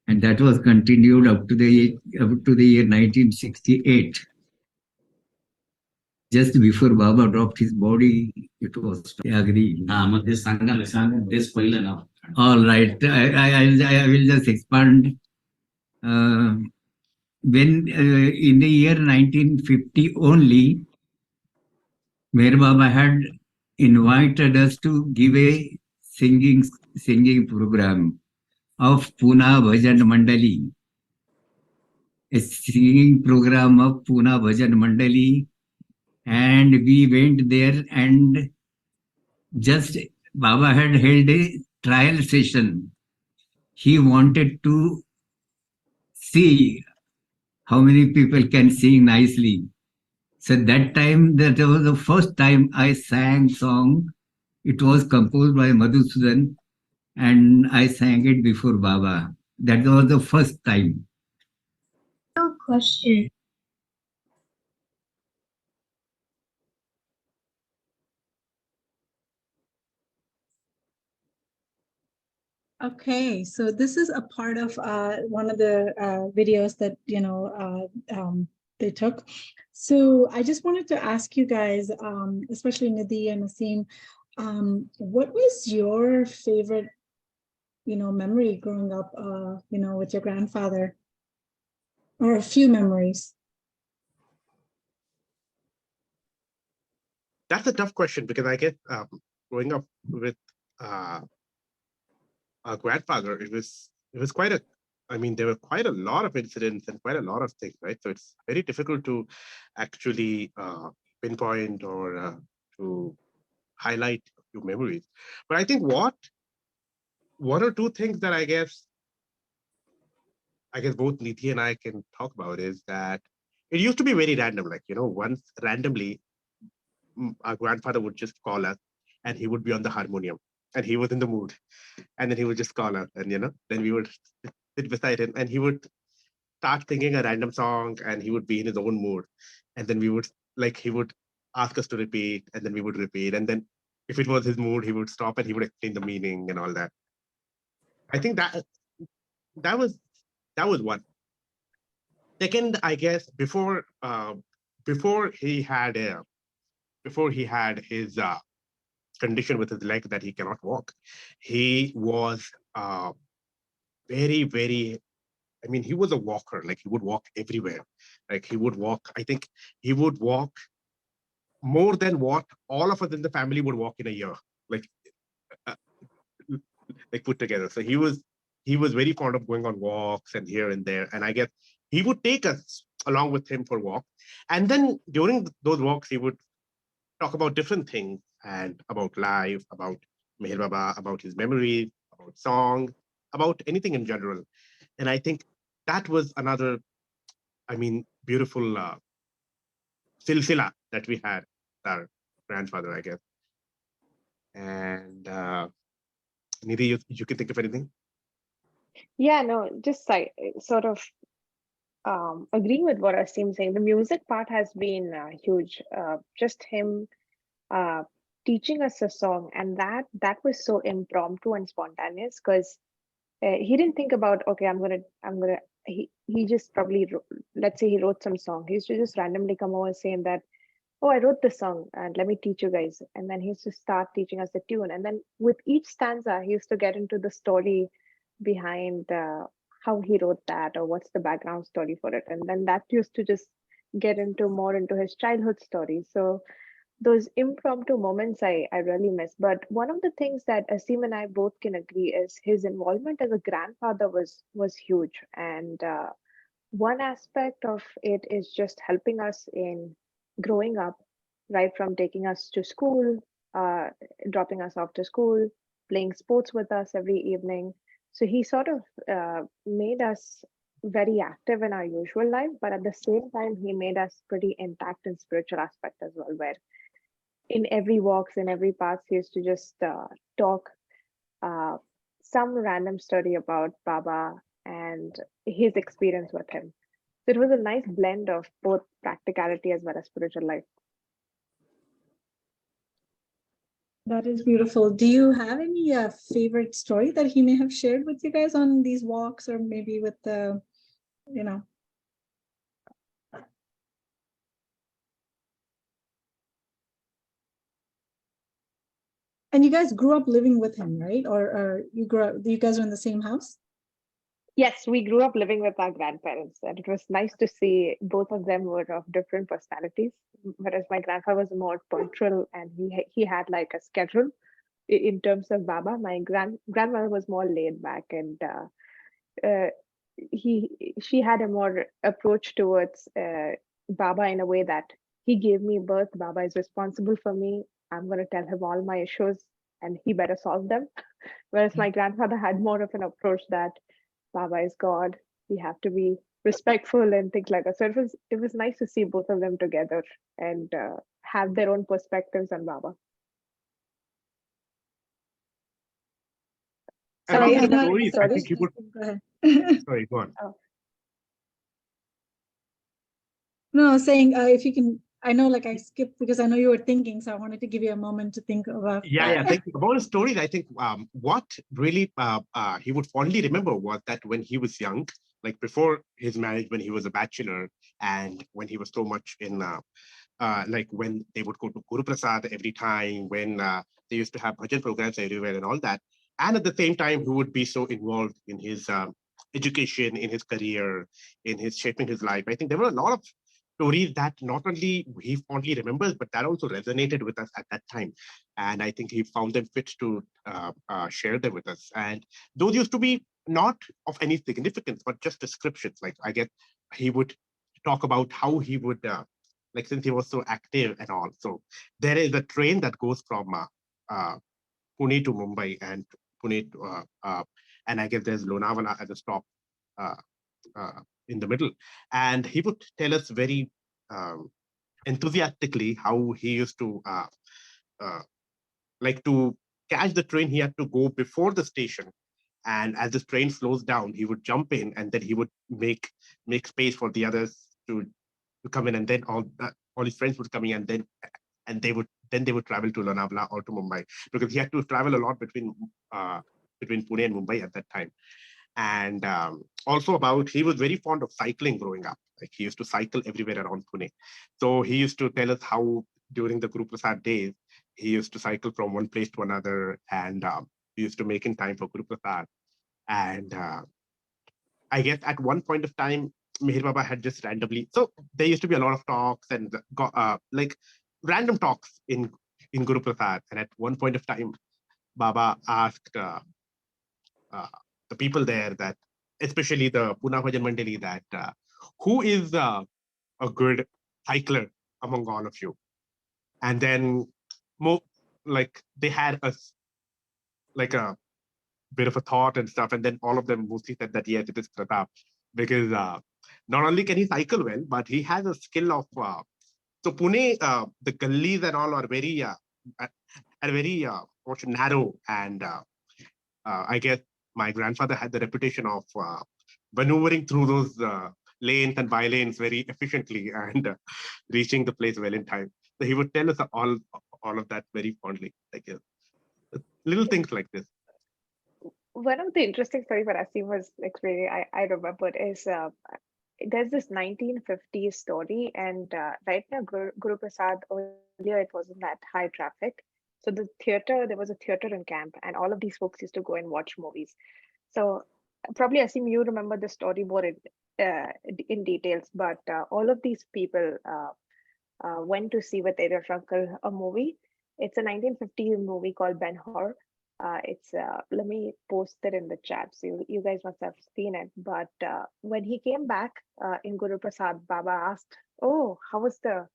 And that was continued up to the year 1968. Just before Baba dropped his body, it was. I agree. All right, I will just expand. When in the year 1950 only, Meher Baba had invited us to give a singing program of Pune Bhajan Mandali, a singing program of Pune Bhajan Mandali, and we went there, and just Baba had held a trial session. He wanted to see how many people can sing nicely. So that time, that was the first time I sang song. It was composed by Madhusudan, and I sang it before Baba. That was the first time. No question. Okay, so this is a part of one of the videos that they took. So I just wanted to ask you guys, especially Nidhi and Aseem, what was your favorite, memory growing up, with your grandfather, or a few memories? That's a tough question, because I guess growing up with our grandfather, it was quite a, I mean, there were quite a lot of incidents and quite a lot of things, right? So it's very difficult to actually pinpoint or to highlight your memories. But I think one or two things that I guess both Nidhi and I can talk about is that it used to be very random. Like, once randomly, our grandfather would just call us and he would be on the harmonium and he was in the mood. And then he would just call us and, then we would sit beside him and he would start singing a random song and he would be in his own mood. And then he would ask us to repeat and then we would repeat. And then if it was his mood, he would stop and he would explain the meaning and all that. I think that was one. Second, I guess before he had his condition with his leg that he cannot walk, he was very, very. I mean, he was a walker. Like he would walk everywhere. Like he would walk. I think he would walk more than what all of us in the family would walk in a year. Like put together. So he was very fond of going on walks and here and there. And I guess he would take us along with him for walks. And then during those walks, he would talk about different things and about life, about Meher Baba, about his memories, about songs, about anything in general. And I think that was another, beautiful silsila that we had with our grandfather, I guess. And Nidhi, you can think of anything? Yeah, no, just like sort of agreeing with what Aseem's saying. The music part has been huge. Just him teaching us a song, and that was so impromptu and spontaneous because he didn't think about, okay, I'm gonna. He just probably let's say he wrote some song. He used to just randomly come over saying that, oh, I wrote this song and let me teach you guys. And then he used to start teaching us the tune. And then with each stanza, he used to get into the story behind how he wrote that or what's the background story for it. And then that used to just get more into his childhood story. So those impromptu moments I really miss. But one of the things that Aseem and I both can agree is his involvement as a grandfather was huge. And one aspect of it is just helping us in growing up, right from taking us to school, dropping us off to school, playing sports with us every evening. So he sort of made us very active in our usual life, but at the same time, he made us pretty intact in spiritual aspect as well, where in every walks, in every path, he used to just talk some random story about Baba and his experience with him. So it was a nice blend of both practicality as well as spiritual life. That is beautiful. Do you have any favorite story that he may have shared with you guys on these walks, or maybe with the, And you guys grew up living with him, right? Or you guys were in the same house? Yes, we grew up living with our grandparents, and it was nice to see both of them were of different personalities. Whereas my grandfather was more punctual, and he had like a schedule in terms of Baba. My grandmother was more laid back, and she had a more approach towards Baba in a way that he gave me birth. Baba is responsible for me. I'm going to tell him all my issues, and he better solve them. Whereas my grandfather had more of an approach that Baba is God. We have to be respectful and things like that. So it was nice to see both of them together and have their own perspectives on Baba. Sorry, I sorry. think he would. Go ahead. Sorry, go on. Oh. No, saying if you can, I know like I skipped because I know you were thinking, so I wanted to give you a moment to think about. Yeah. Thank you. About his stories, I think what really he would fondly remember was that when he was young, like before his marriage, when he was a bachelor, and when he was so much in, like when they would go to Guru Prasad every time, when they used to have bhajan programs everywhere and all that. And at the same time, he would be so involved in his education, in his career, in his shaping his life. I think there were a lot of stories that not only he fondly remembers, but that also resonated with us at that time. And I think he found them fit to share them with us. And those used to be not of any significance, but just descriptions. Like I guess he would talk about how he would, like since he was so active and all. So there is a train that goes from Pune to Mumbai and Pune to, and I guess there's Lonavala as a stop uh, in the middle. And he would tell us very enthusiastically how he used to uh, like to catch the train. He had to go before the station, and as the train slows down, he would jump in, and then he would make space for the others to come in, and then all his friends would come in, and they would travel to Lonavala or to Mumbai, because he had to travel a lot between Pune and Mumbai at that time. And also about, he was very fond of cycling growing up. Like he used to cycle everywhere around Pune. So he used to tell us how during the Guru Prasad days, he used to cycle from one place to another, and he used to make in time for Guru Prasad. And I guess at one point of time, Mihir Baba had just randomly, so there used to be a lot of talks and like random talks in Guru Prasad. And at one point of time, Baba asked the people there, that especially the Pune Bhajan Mandali, that who is a good cycler among all of you? And then like they had like a bit of a thought and stuff, and then all of them mostly said that yes, it is Pratap, because not only can he cycle well, but he has a skill of so Pune, the gullies and all are very narrow, and I guess my grandfather had the reputation of maneuvering through those lanes and by lanes very efficiently, and reaching the place well in time. So he would tell us all of that very fondly, like little things like this. One of the interesting stories that Aseem was explaining, I remembered, is there's this 1950s story, and right now Guru Prasad, earlier it wasn't that high traffic. So there was a theater in camp, and all of these folks used to go and watch movies. So probably Aseem, you remember the story more in details, but all of these people went to see with their uncle a movie. It's a 1950 movie called Ben-Hur. It's let me post it in the chat, so you guys must have seen it. But when he came back in Guru Prasad, Baba asked, "Oh, how was the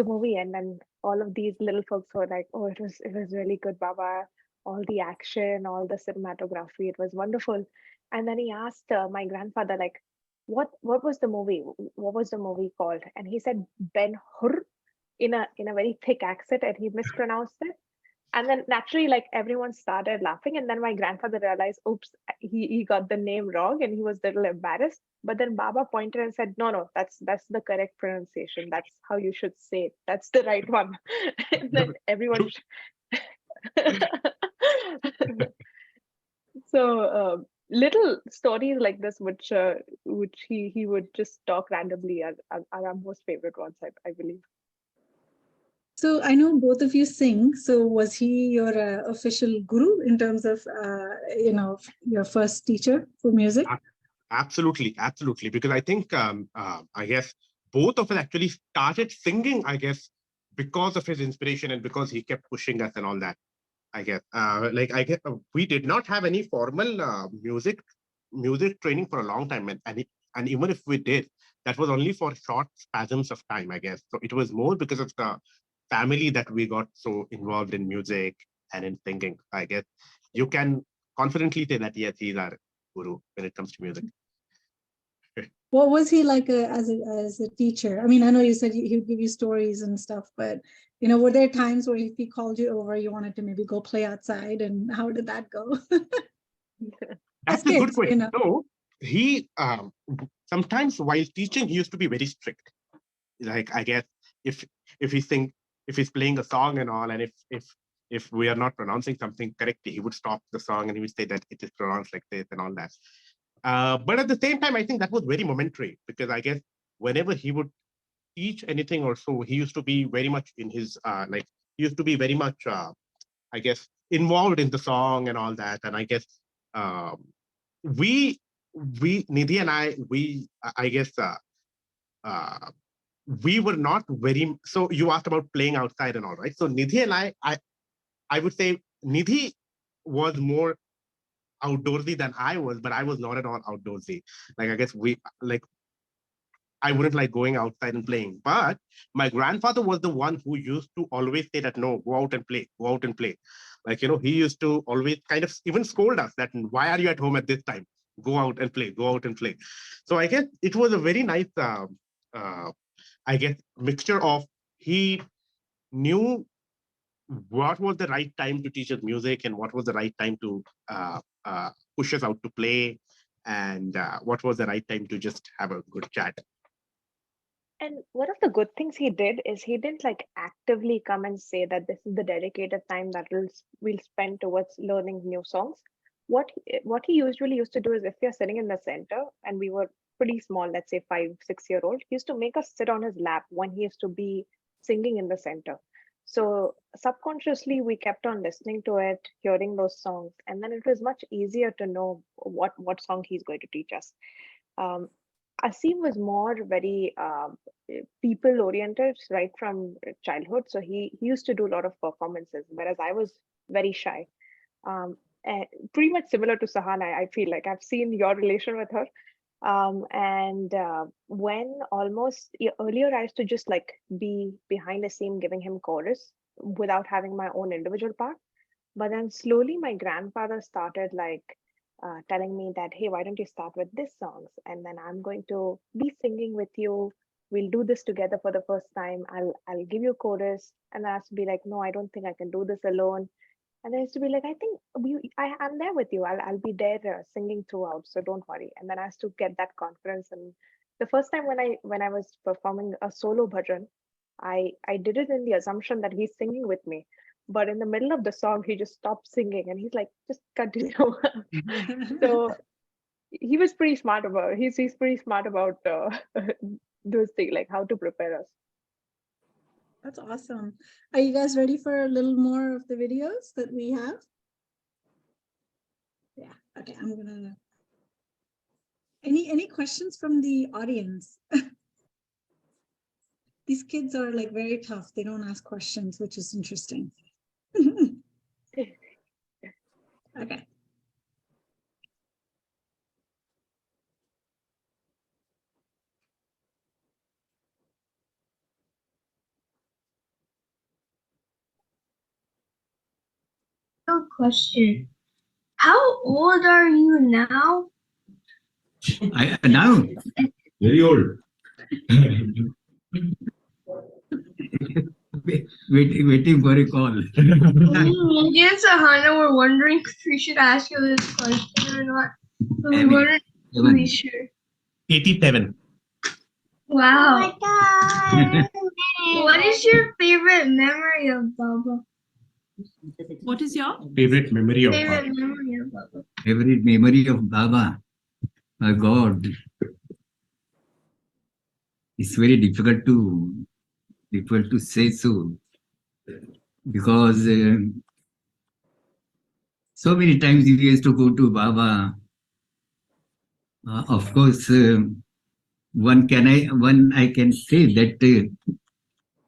movie?" And then all of these little folks were like, "Oh, it was really good, Baba. All the action, all the cinematography, it was wonderful." And then he asked my grandfather, like, "What was the movie? What was the movie called?" And he said Ben-Hur in a very thick accent, and he mispronounced it. And then naturally, like everyone started laughing. And then my grandfather realized, oops, he got the name wrong, and he was a little embarrassed. But then Baba pointed and said, no, that's the correct pronunciation. That's how you should say it. That's the right one. And then everyone. So little stories like this, which he would just talk randomly, are our most favorite ones, I believe. So I know both of you sing. So was he your official guru in terms of, your first teacher for music? Absolutely. Because I think, I guess both of us actually started singing, I guess, because of his inspiration and because he kept pushing us and all that. I guess, we did not have any formal music training for a long time, and even if we did, that was only for short spasms of time, I guess. So it was more because of the family that we got so involved in music and in singing. I guess you can confidently say that yes, he's our guru when it comes to music. What was he like as a teacher? I mean, I know you said he would give you stories and stuff, but were there times where if he called you over, you wanted to maybe go play outside, and how did that go? That's a good question. So he sometimes while teaching, he used to be very strict. Like, I guess if he's playing a song and all, and if we are not pronouncing something correctly, he would stop the song and he would say that it is pronounced like this and all that. But at the same time, I think that was very momentary, because I guess whenever he would teach anything or so, he used to be very much in his he used to be very much I guess involved in the song and all that. And I guess we Nidhi and I guess we were not very, so you asked about playing outside and all, right? So Nidhi and I would say Nidhi was more outdoorsy than I was, but I was not at all outdoorsy. Like, I guess I wouldn't like going outside and playing. But my grandfather was the one who used to always say that, no, go out and play, go out and play. Like, he used to always kind of even scold us that, why are you at home at this time? Go out and play, go out and play. So I guess it was a very nice, mixture of, he knew what was the right time to teach us music and what was the right time to push us out to play, and what was the right time to just have a good chat. And one of the good things he did is he didn't like actively come and say that this is the dedicated time that we'll spend towards learning new songs. What he usually used to do is, if we are sitting in the center and we were pretty small, let's say 5-6-year-old, he used to make us sit on his lap when he used to be singing in the center. So subconsciously we kept on listening to it, hearing those songs, and then it was much easier to know what song he's going to teach us. Aseem was more very people oriented right from childhood. So he used to do a lot of performances, whereas I was very shy. And pretty much similar to Sahana, I feel like I've seen your relation with her. When earlier I used to just like be behind Aseem giving him chorus without having my own individual part. But then slowly my grandfather started like telling me that, hey, why don't you start with this songs? And then I'm going to be singing with you. We'll do this together for the first time. I'll give you chorus. And I have to be like, no, I don't think I can do this alone. And I used to be like, I think I'm there with you. I'll be there singing throughout. So don't worry. And then I used to get that confidence. And the first time when I was performing a solo bhajan, I did it in the assumption that he's singing with me. But in the middle of the song, he just stopped singing and he's like, just continue. So he was pretty smart about, he's pretty smart about those things, like how to prepare us. That's awesome. Are you guys ready for a little more of the videos that we have? Yeah, okay, I'm gonna, any questions from the audience? These kids are like very tough. They don't ask questions, which is interesting. Okay. Question. How old are you now? Now, very old. waiting for a call. Me and Sahana were wondering if we should ask you this question or not, but we weren't really sure. 87. Wow. Oh my God. What is your favorite memory of Baba? What is your Favorite memory of Favorite memory of Baba? Favorite memory of Baba? My God. It's very difficult to say so, because so many times we used to go to Baba. Of course, one I can say that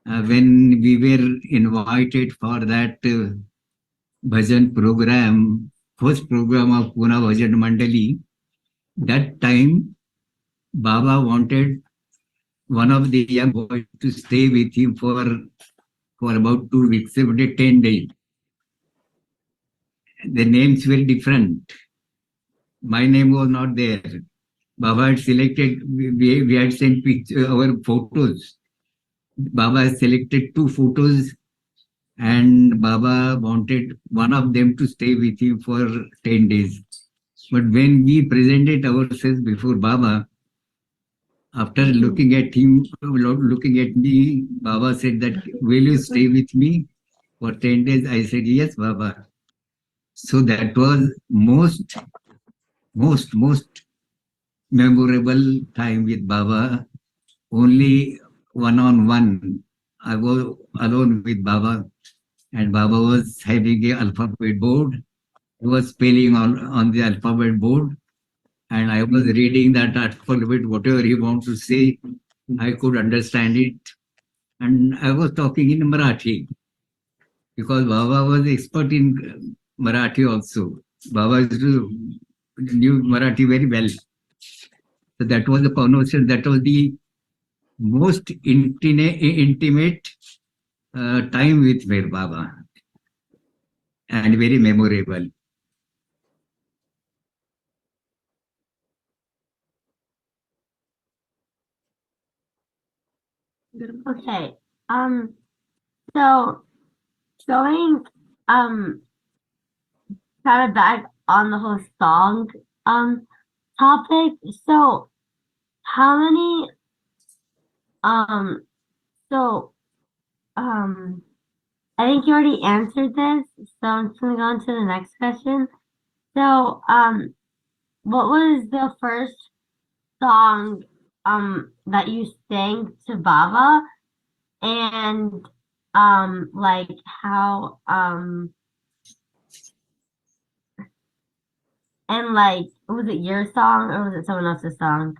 when we were invited for that bhajan program, first program of Pune Bhajan Mandali, that time Baba wanted one of the young boys to stay with him for about 2 weeks, about 10 days. The names were different. My name was not there. Baba had selected, we had sent our photos. Baba had selected 2 photos and Baba wanted one of them to stay with him for 10 days. But when we presented ourselves before Baba, after looking at him, looking at me, Baba said that, will you stay with me for 10 days? I said, yes, Baba. So that was most memorable time with Baba. Only one-on-one. I was alone with Baba, and Baba was having an alphabet board. He was spelling on the alphabet board, and I was reading that alphabet, whatever he wanted to say, I could understand it. And I was talking in Marathi, because Baba was expert in Marathi also. Baba knew Marathi very well. So that was the conversation, that was the most intimate time with Mir Baba. and very memorable. Okay. So going kind of back on the whole song topic. So how many so I think you already answered this, so I'm just gonna go on to the next question. So what was the first song that you sang to Baba, and like how and like was it your song or was it someone else's song?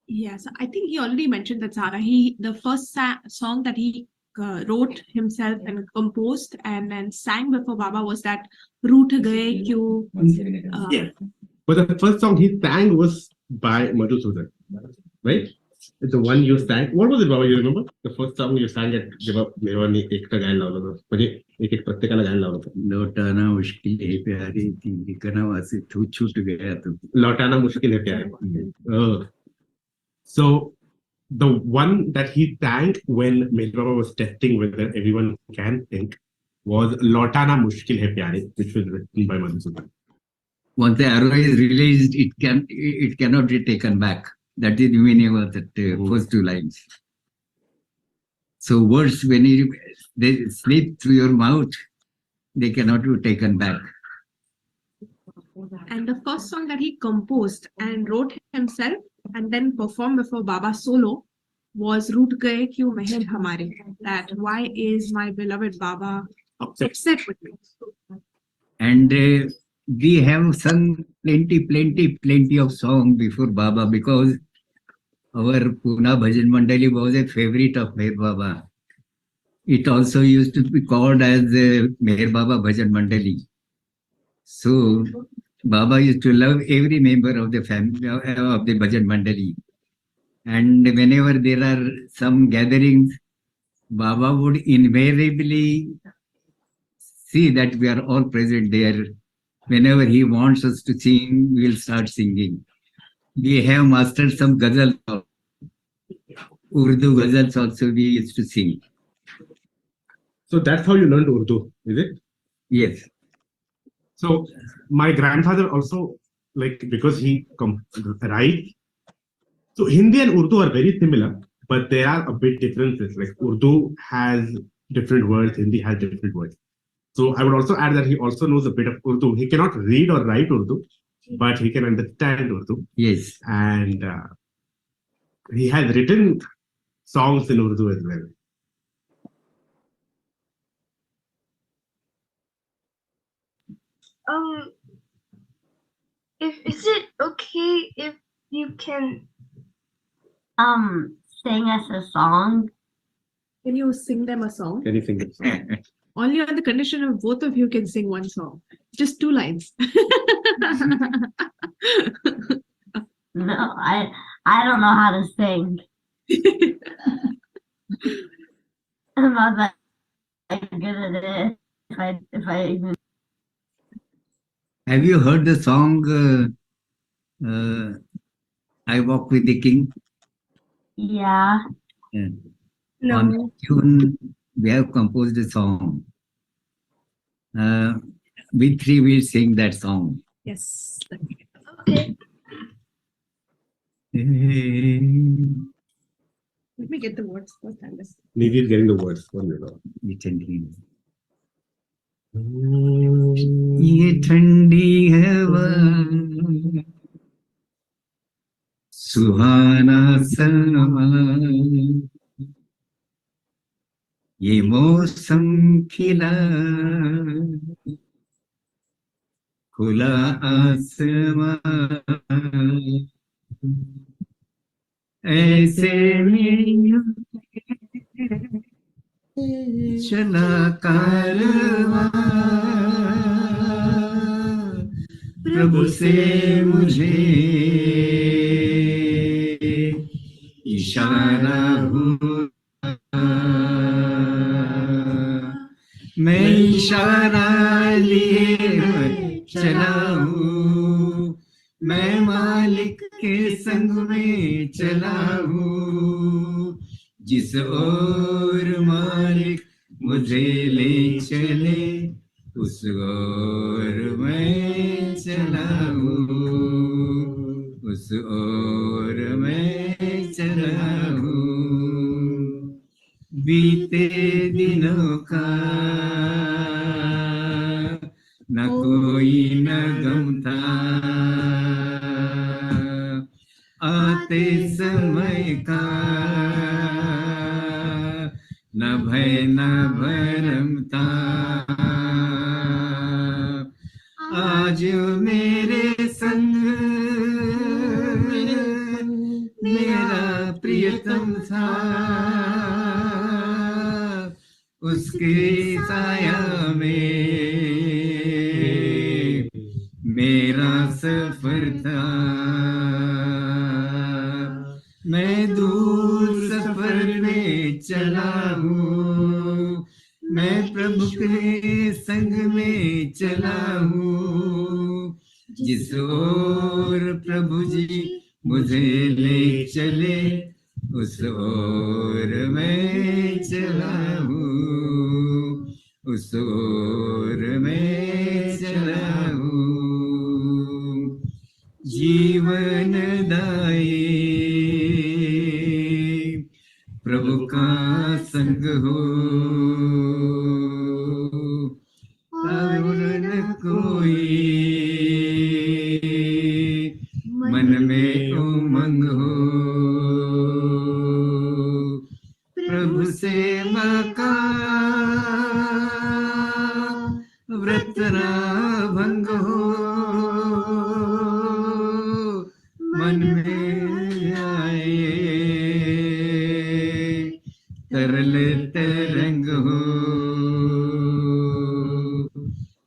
Yes, I think he already mentioned that, Sahana. The first song that he wrote himself and composed and then sang before Baba was that "Root Gaye Kyu." Yeah. But the first song he sang was by Madhusudan, right? The one you sang. What was it, Baba? You remember the first song you sang at जेव्हा मेहरबानी एकटा गायला लावलं होतं म्हणजे एक प्रत्येकाला गायला लावलं होतं. लौटाना मुश्किल है प्यारे की कनवा से छूट गया तू. लौटाना मुश्किल है प्यारे. So the one that he sang when Meher Baba was testing whether everyone can think was Lautana Mushkil Hai Pyare, which was written by Madhusudan. Once the arrow is released, it cannot be taken back. That is the meaning of that first two lines. So words, when they slip through your mouth, they cannot be taken back. And the first song that he composed and wrote himself and then performed before Baba solo was Root Gaye Kyu Meher Hamare. That why is my beloved Baba upset with me? And we have sung plenty of songs before Baba because our Pune Bhajan Mandali was a favorite of Meher Baba. It also used to be called as Meher Baba Bhajan Mandali. So Baba used to love every member of the family of the Bhajan Mandali. And whenever there are some gatherings, Baba would invariably see that we are all present there. Whenever he wants us to sing, we'll start singing. We have mastered some ghazal, Urdu ghazals also we used to sing. So that's how you learned Urdu, is it? Yes. So my grandfather also, like, because he writes, so Hindi and Urdu are very similar, but there are a bit differences. Like Urdu has different words, Hindi has different words. So I would also add that he also knows a bit of Urdu. He cannot read or write Urdu, but he can understand Urdu. Yes. And he has written songs in Urdu as well. Is it okay if you can sing us a song? Can you sing them a song? Can you sing a song? Only on the condition of both of you can sing one song. Just 2 lines. No, I don't know how to sing. I'm not that good at it. If I even Have you heard the song I Walk with the King? yeah. Yeah. No. On that tune, we have composed a song. We three will sing that song. Yes. Okay. Let me get the words first. Nidhi is getting the words. 1 minute. ये ठंडी हवा सुहाना समा ये मौसम खिला खुला आसमां ऐसे में चला कारवां प्रभु से मुझे इशारा हुआ इशारा लिए चला हूँ, मैं मालिक के संग में चला हूँ, जिस ओर मालिक मुझे ले चले उस ओर मैं चला हूँ, उस ओर मैं चला हूँ। बीते दिनों का न कोई न गम था, आते समय का न भय न भरम था, आज मेरे संग मेरा प्रियतम था, उसके साया में मेरा सफर था, मैं दूर सफर में चला हूँ, मैं प्रभु के संग में चला हूँ, जिस ओर प्रभु जी मुझे ले चले उस ओर मैं चला हूँ, उस ओर मैं चला हूँ। जीवन दाई प्रभु का संग हो, और न कोई मन में उमंग हो, प्रभु सेवा का व्रत ना भंग हो, मन में आए तरल तरंग हो,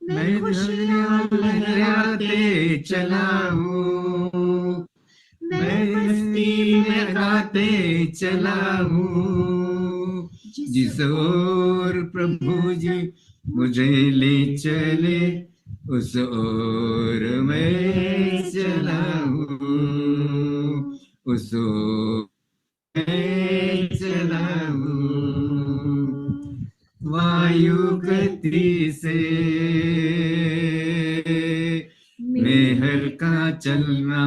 मैं खुशियाँ लहराते चला हूँ, मैं मस्ती में गाते चला हूँ, जिस ओर प्रभु जी मुझे ले चले उस ओर मैं चला हूँ, उस ओर मैं चला हूँ। वायु गति से मेहर का चलना,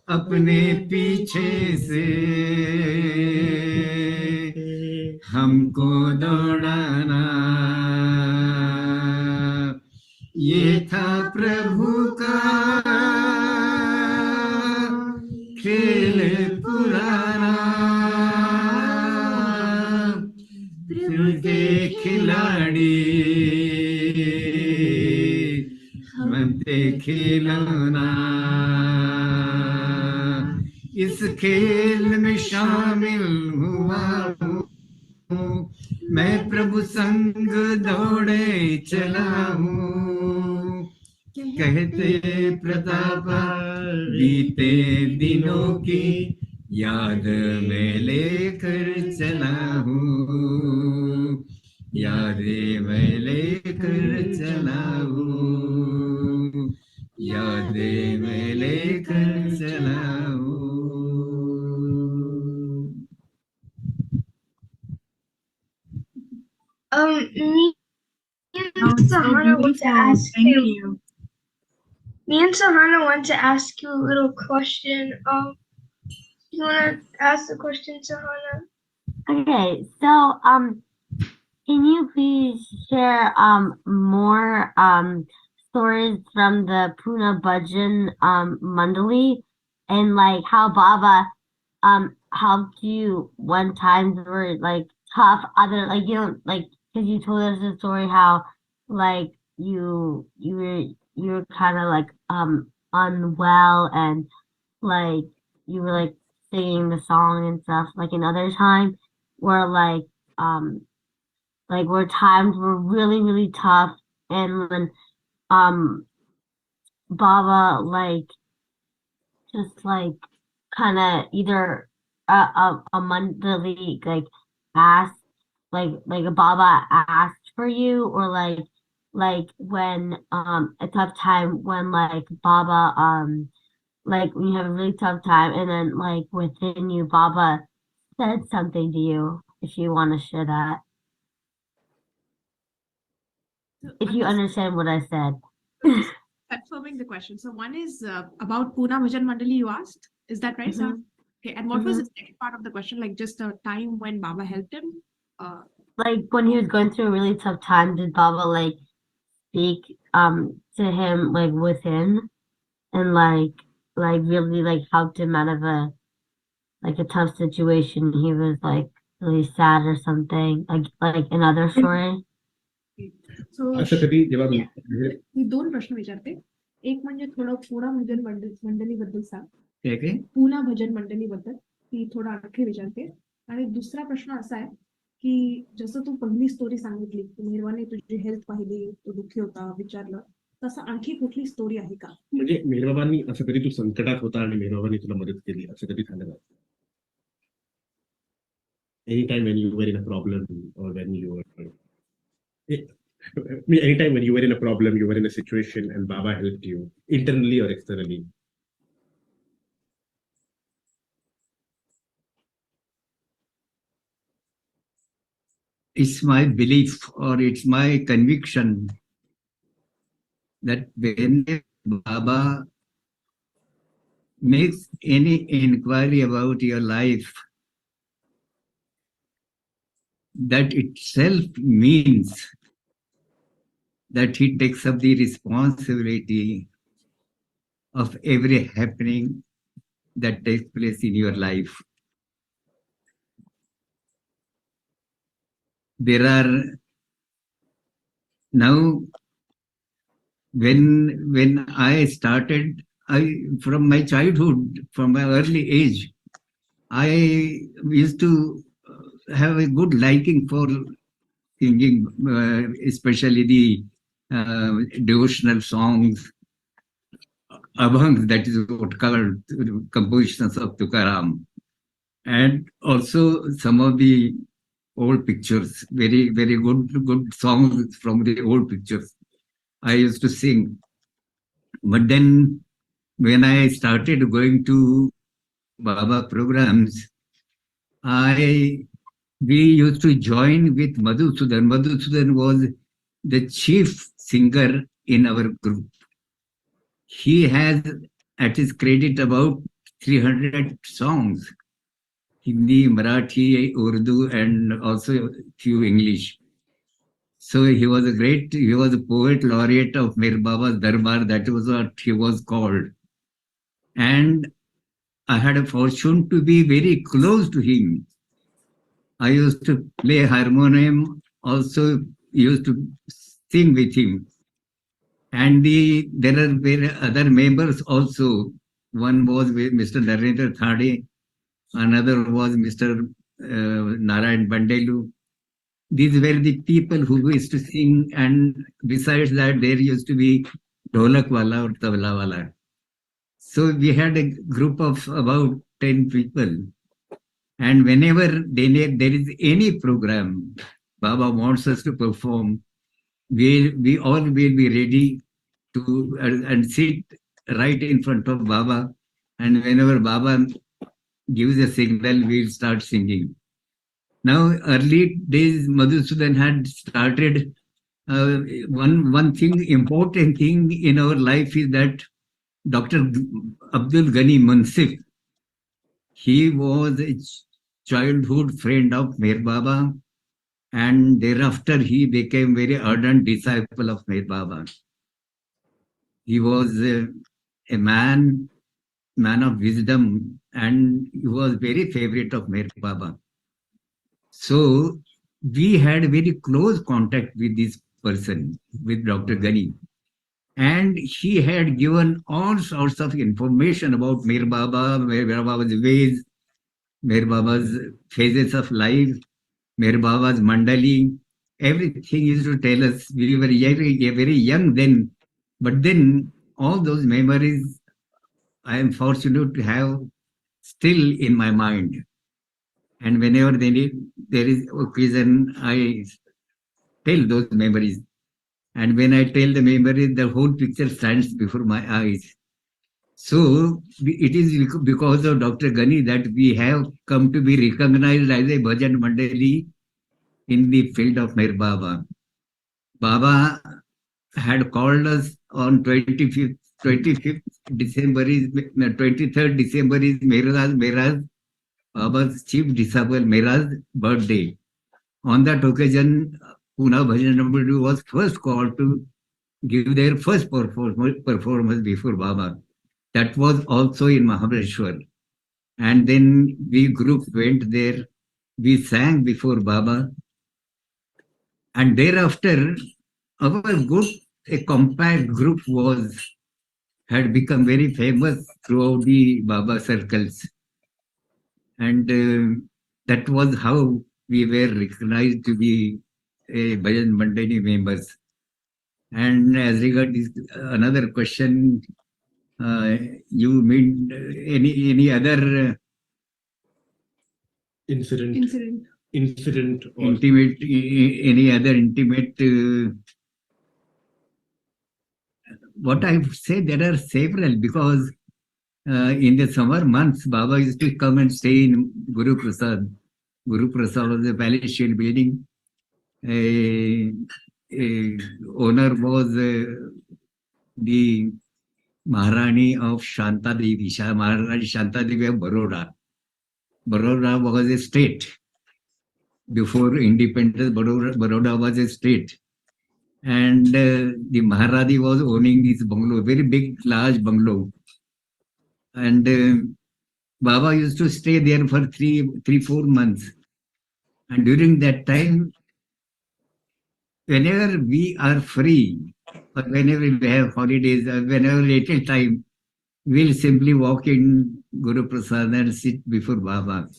अपने पीछे से हमको दौड़ाना, ये था प्रभु का खेल पुराना, प्रभु के खिलाड़ी बनते खिलौना, इस खेल में शामिल हुआ हूँ, मैं प्रभु संग दौड़े चला हूँ, कहते प्रताप बीते दिनों की याद में लेकर चला हूँ, यादें मैं लेकर चला हूँ, यादें मैं लेकर चला हूँ। Me Oh, and it's so Sahana want to beautiful. ask Thank you. you. Me and Sahana want to ask you a little question. You want to ask the question, Sahana? Okay, so can you please share more stories from the Pune Bhajan Mandali, and like how Baba helped you when times were like tough, other like you know like because you told us the story how like you were kind of like unwell, and like you were like singing the song and stuff, like another time where like where times were really really tough, and when um Baba like just like kind of either a monthly like asked like a Baba asked for you, or like when a tough time when like Baba like when you have a really tough time and then like within you Baba said something to you, if you want to share that. So If I'm you just understand what I said. confirming the question. So one is about Pune Bhajan Mandali you asked. Is that right, sir? Mhm. Okay. And what was Mhm. the second part of the question? Like just a time when Baba helped him? Uh, Like when he was going through a really tough time, did Baba like speak to him like within and like really like helped him out of a tough situation? He was like really sad or something, like another story. So असं कधी जेव्हा मी दोन प्रश्न विचारते. एक म्हणजे थोडं पुणा भजन मंडळीबद्दल सांग. Okay. पुणा भजन मंडळीबद्दल ती थोडं आणखी विचारते. आणि दुसरा प्रश्न असा आहे की जसं तू पहिली स्टोरी सांगितली की मेहरबानी तुझी हेल्थ पाहिली, तो दुःखी होता, विचारलं, तसं आणखी कुठली स्टोरी आहे का? म्हणजे मेहरबाबांनी असं कधी तू संकटात होता आणि मेहरबाबांनी तुला मदत केली असं कधी झालं का? Anytime when you were in a problem or when you were anytime when you were in a problem, you were in a situation and Baba helped you internally or externally. It's my belief or it's my conviction that when Baba makes any inquiry about your life, that itself means that he takes up the responsibility of every happening that takes place in your life. There are now, when I started, from my childhood, from my early age, I used to have a good liking for singing, especially the devotional songs, abhangs, that is what called compositions of Tukaram, and also some of the old pictures, very good songs from the old pictures. I used to sing, but then when I started going to Baba programs, we used to join with Madhusudan. Madhusudan was the chief singer in our group. He has at his credit about 300 songs, Hindi, Marathi, Urdu, and also a few English. So he was a poet laureate of Mir Baba's Darbar, that was what he was called. And I had a fortune to be very close to him. I used to play harmonium, also used to sing with him. And there are other members also. One was Mr. Narendra Thade, another was Mr. Narayan Bandelu. These were the people who used to sing, and besides that, there used to be Dholakwala or Tablawala. So we had a group of about 10 people. And whenever there is any program Baba wants us to perform, we all will be ready to and sit right in front of Baba. And whenever Baba gives a signal, we'll start singing. Now, early days, Madhusudan had started one thing, important thing in our life is that Dr. Abdul Ghani Mansif, he was a childhood friend of Mir Baba, and thereafter he became very ardent disciple of Mir Baba. He was a man of wisdom, and he was very favorite of Mir Baba. So we had very close contact with this person, with Dr. Ghani. And he had given all sorts of information about Mir Baba, Mir Baba's ways, Mir Baba's phases of life, Mir Baba's mandali. Everything he used to tell us. We were very young then, but then all those memories I am fortunate to have still in my mind. And whenever there is occasion, I tell those memories. And when I tell the memories, the whole picture stands before my eyes. So it is because of Dr. Ghani that we have come to be recognized as a Bhajan Mandali in the field of Meher Baba. Baba had called us on 25th December is 23rd December is Mehraz Baba's chief disciple Mehraz birthday. On that occasion, Pune Bhajan Mandali was first called to give their first performance before Baba. That was also in Mahabaleshwar. And then we group went there. We sang before Baba. And thereafter, our group, a compact group had become very famous throughout the Baba circles. And that was how we were recognized to be a Bhajan Mandali members. And as regards another question, you mean any other incident or intimate, any other intimate? What I say, there are several, because in the summer months, Baba used to come and stay in Guru Prasad. Guru Prasad was a palatial building. Owner was the Maharani of Shanta Devi, Maharani Shanta Devi of Baroda. Baroda was a state. Before independence, Baroda was a state. And the Maharani was owning this bungalow, very big, large bungalow. And Baba used to stay there for 4 months. And during that time, whenever we are free, or whenever we have holidays, or whenever little time, we'll simply walk in Guru Prasad and sit before Baba.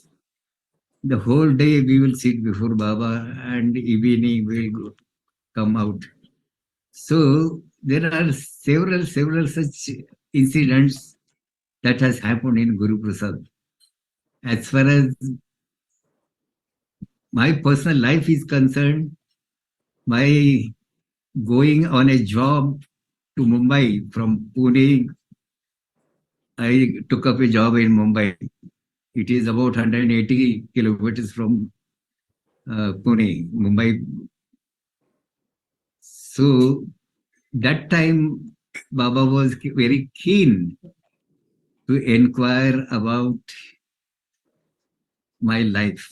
The whole day we will sit before Baba, and evening we'll come out. So there are several such incidents that has happened in Guru Prasad. As far as my personal life is concerned, my going on a job to Mumbai from Pune, I took up a job in Mumbai. It is about 180 kilometers from Pune, Mumbai. So that time, Baba was very keen to inquire about my life.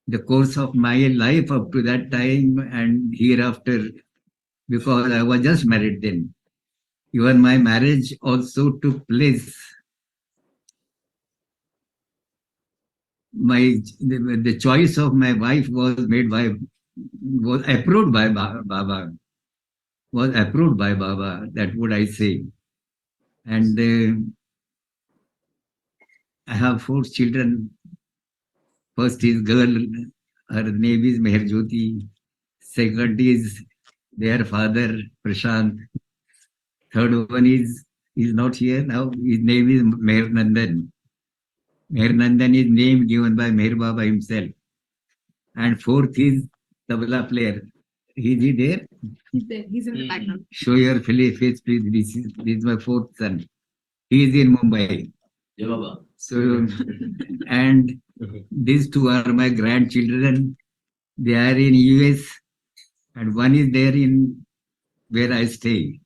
The course of my life up to that time and hereafter, because I was just married then. Even my marriage also took place. The choice of my wife was approved by Baba. Was approved by Baba, that would I say. And I have 4 children. First is girl, her name is Meher Jyoti. Second is their father, Prashant. Third one is not here now. His name is Meher Nandan. Meher Nandan is name given by Meher Baba himself. And fourth is tabla player. Is he there? He's there. He's in the background. Show your face, please. This is my 4th son. He is in Mumbai. So, and these 2 are my grandchildren. They are in US, and one is there in where I stay.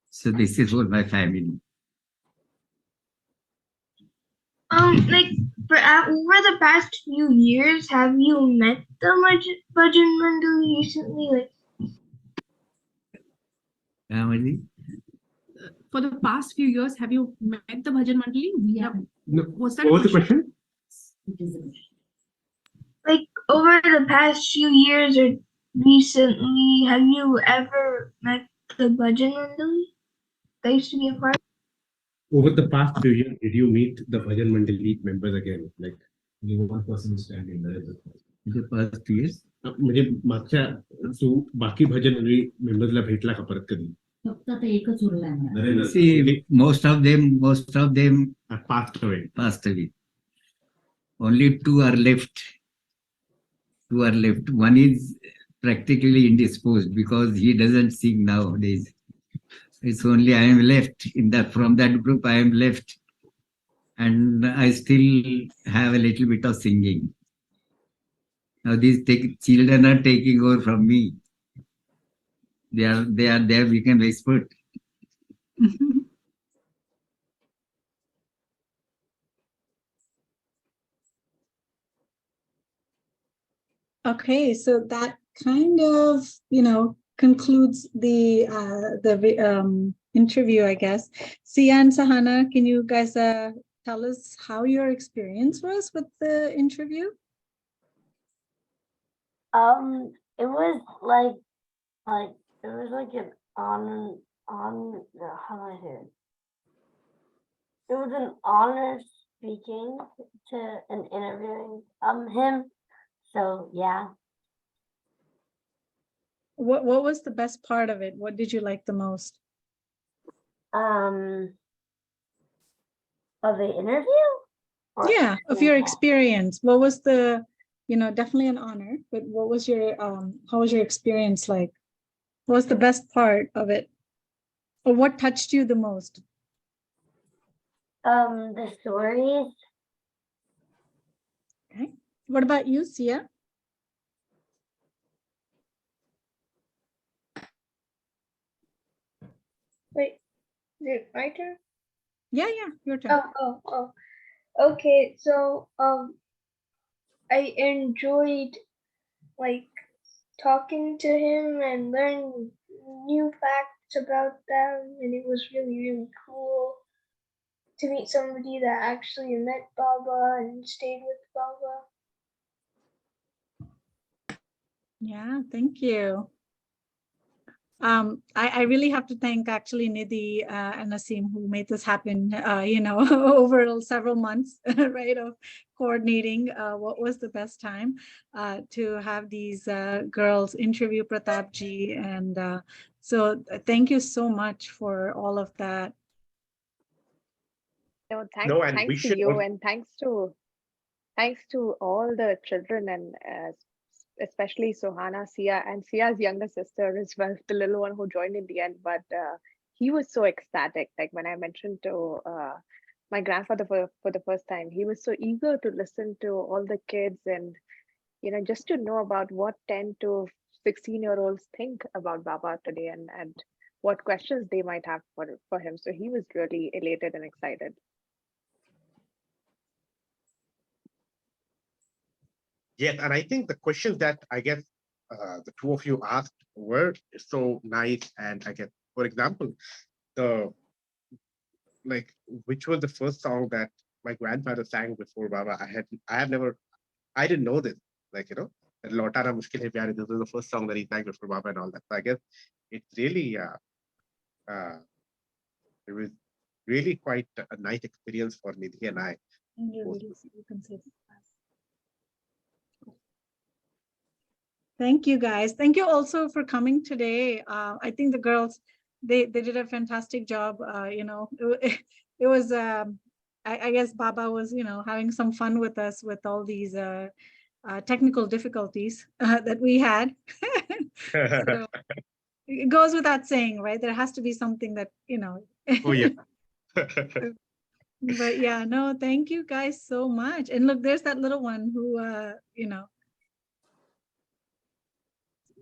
So this is for my family. Like over the past few years, have you met the Bhajan Mandali recently? For the past few years, have you met the Bhajan Mandali? No. Was that What was the question? Like over the past few years or recently, have you ever met the Bhajan Mandali that used to be a part? Over the past few years, did you meet the Bhajan Mandali members again? Like one person standing there. In the past 2 years? म्हणजे मागच्या तू बाकी भजन मंडळी मेंबर्सला भेटला का परत कधी? See, most of them Passed away. passed away. Only two are left. One is practically indisposed because he doesn't sing nowadays. It's only I am left in that from that group. I am left, and I still have a little bit of singing. Now these children are taking over from me. They have become expert. Okay, so that kind of, concludes the interview, I guess. Sia and Sahana, can you guys tell us how your experience was with the interview? It was like it was like an how do I say it? It was an honor speaking to and interviewing him. So yeah. What was the best part of it? What did you like the most? Of the interview? Or Yeah, of your experience. What was the, definitely an honor, but what was your how was your experience like? What was the best part of it? Or what touched you the most? The stories. Okay. What about you, Sia? Wait, is it my turn? Yeah, your turn. Oh. Okay, so I enjoyed like talking to him and learning new facts about them, and it was really, really cool to meet somebody that actually met Baba and stayed with Baba. Yeah, thank you. I really have to thank actually Nidhi and Aseem who made this happen, over several months, right, of coordinating what was the best time to have these girls interview Pratapji. And so thank you so much for all of that. No, thanks, No, and we thanks to should you, also- and thanks to all the children, and especially Sahana, Sia, and Sia's younger sister as well, the little one who joined in the end. But he was so ecstatic. Like when I mentioned to my grandfather for the first time, he was so eager to listen to all the kids and just to know about what 10 to 16-year-olds think about Baba today, and what questions they might have for him. So he was really elated and excited. Yes, and I think the questions that I guess the two of you asked were so nice. And I guess, for example, which was the first song that my grandfather sang before Baba? I didn't know this. Lautana Mushkil Hai Pyari, this was the first song that he sang before Baba and all that. So I guess it's really, it was really quite a nice experience for Nidhi and I. You can say that. Thank you, guys. Thank you also for coming today. I think the girls, they did a fantastic job. It was, I guess Baba was, having some fun with us with all these technical difficulties that we had. So it goes without saying, right? There has to be something that, Oh, yeah. But yeah, no, thank you guys so much. And look, there's that little one who,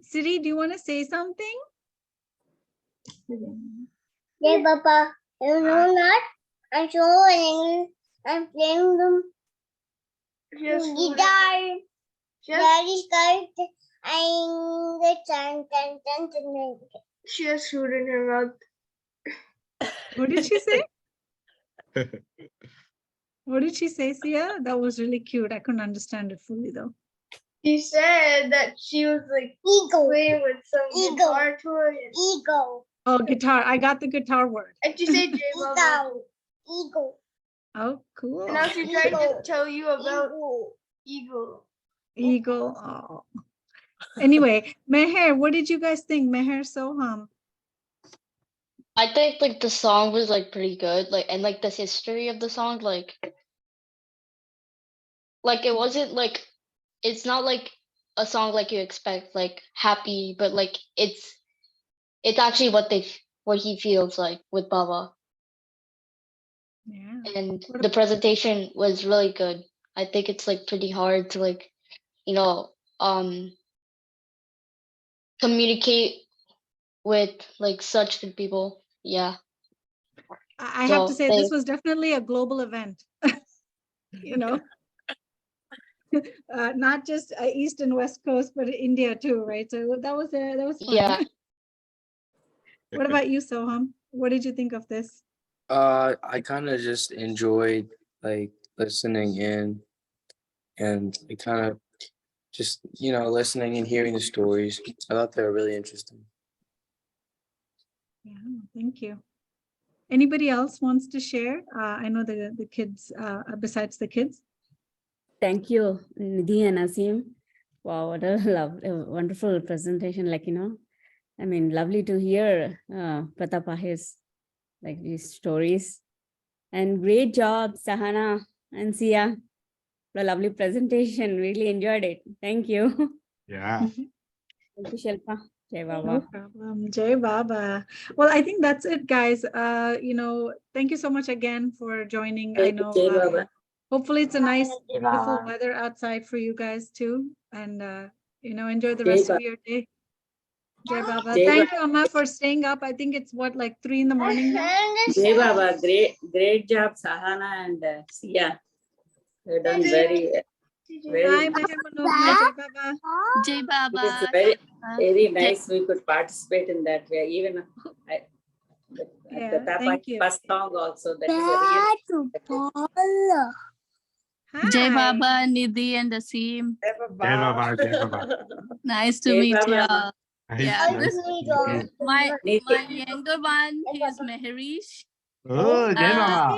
Siri, do you want to say something? Yeah, Papa. You know not? I'm showing. I'm playing the guitar. Daddy's got I'm the tan. She has food in her mouth. What did she say? What did she say, Sia? That was really cute. I couldn't understand it fully though. She said that she was like playing with some guitar toy. Ego. Oh, guitar. I got the guitar word. And she said J Baba. Ego. Oh, cool. And now she's trying to tell you about Eagle. Eagle. Oh. Anyway, Meher, what did you guys think? Meher Soham. I think like the song was like pretty good, like and like the history of the song, like it wasn't like it's not like a song like you expect, like happy, but like it's actually what he feels like with Baba. Yeah. And What the presentation was really good. I think it's like pretty hard to like, you know, communicate with like such good people. Yeah. I have to So say, they, this was definitely a global event. You know, not just East and West Coast, but India too, right? So that was fun. yeah. What about you, Soham? What did you think of this? I kind of just enjoyed like listening in and I kind of just, listening and hearing the stories. I thought they were really interesting. Yeah, thank you. Anybody else wants to share? I know the kids, besides the kids. Thank you, Nidhi and Aseem. Wow, what a wonderful presentation. I mean, lovely to hear Pratap Ahir's like these stories. And great job, Sahana and Sia. A lovely presentation. Really enjoyed it. Thank you. Yeah. Thank you, Shilpa. Jai No Baba. problem. Jai Baba. Well, I think that's it, guys. Thank you so much again for joining. I know Jai Baba. hopefully it's a nice, Jai beautiful Baba. weather outside for you guys too. And enjoy the Jai rest Baba. of your day. Jai Baba. Jai Thank you, Amma, for staying up. I think it's like 3 in the morning now. Jai Baba, great job, Sahana and Sia. You've done very. Bye, Meher Manoj. Jai Baba. Jai It Baba. is very nice. We could participate in that way. Even Yeah, the thank Tapa you. first song also. That is a real. Jai Hi. Baba, Nidhi and Aseem. Jai Baba, Jai Baba. Nice to Jai meet you. Baba. Yeah, Nice to meet you. my Nidhi. younger one, he's Meharish. Oh, Jai Baba.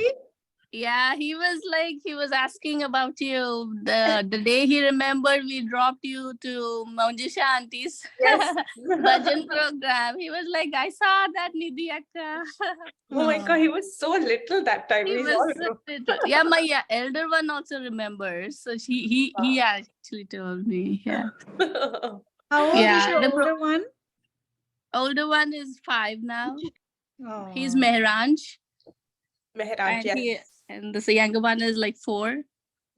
Yeah, he was asking about you the day he remembered we dropped you to Manjusha Auntie's bhajan program. He was like, I saw that Nidhi Akka. Oh my God, he was so little that time. He He's was all so little. Yeah, my elder one also remembers. So he actually told me. Yeah. How old is Yeah. your The older one? older one is 5 now. Oh. He's Mehranj. Mehraj, And yes. and the younger one is like 4.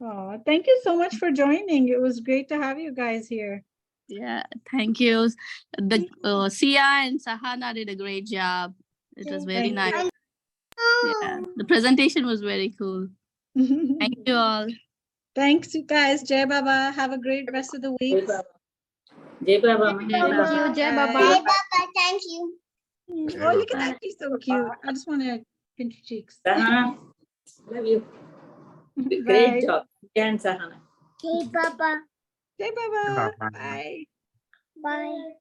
Oh, thank you so much for joining. It was great to have you guys here. Yeah, thank you. The Sia and Sahana did a great job. It was very Thank nice. Yeah, the presentation was very cool. Thank you all. Thanks, you guys. Jai Baba. Have a great rest of the week. Jai Baba. Jai Baba. Thank you, Jai Baba. Bye. Jai Baba, thank you. Oh, look at that. She's so cute. I just want to pinch your cheeks. Sahana. Love you. Bye. Great job. And Sahana. Jai Baba. Jai Baba. Bye. Bye.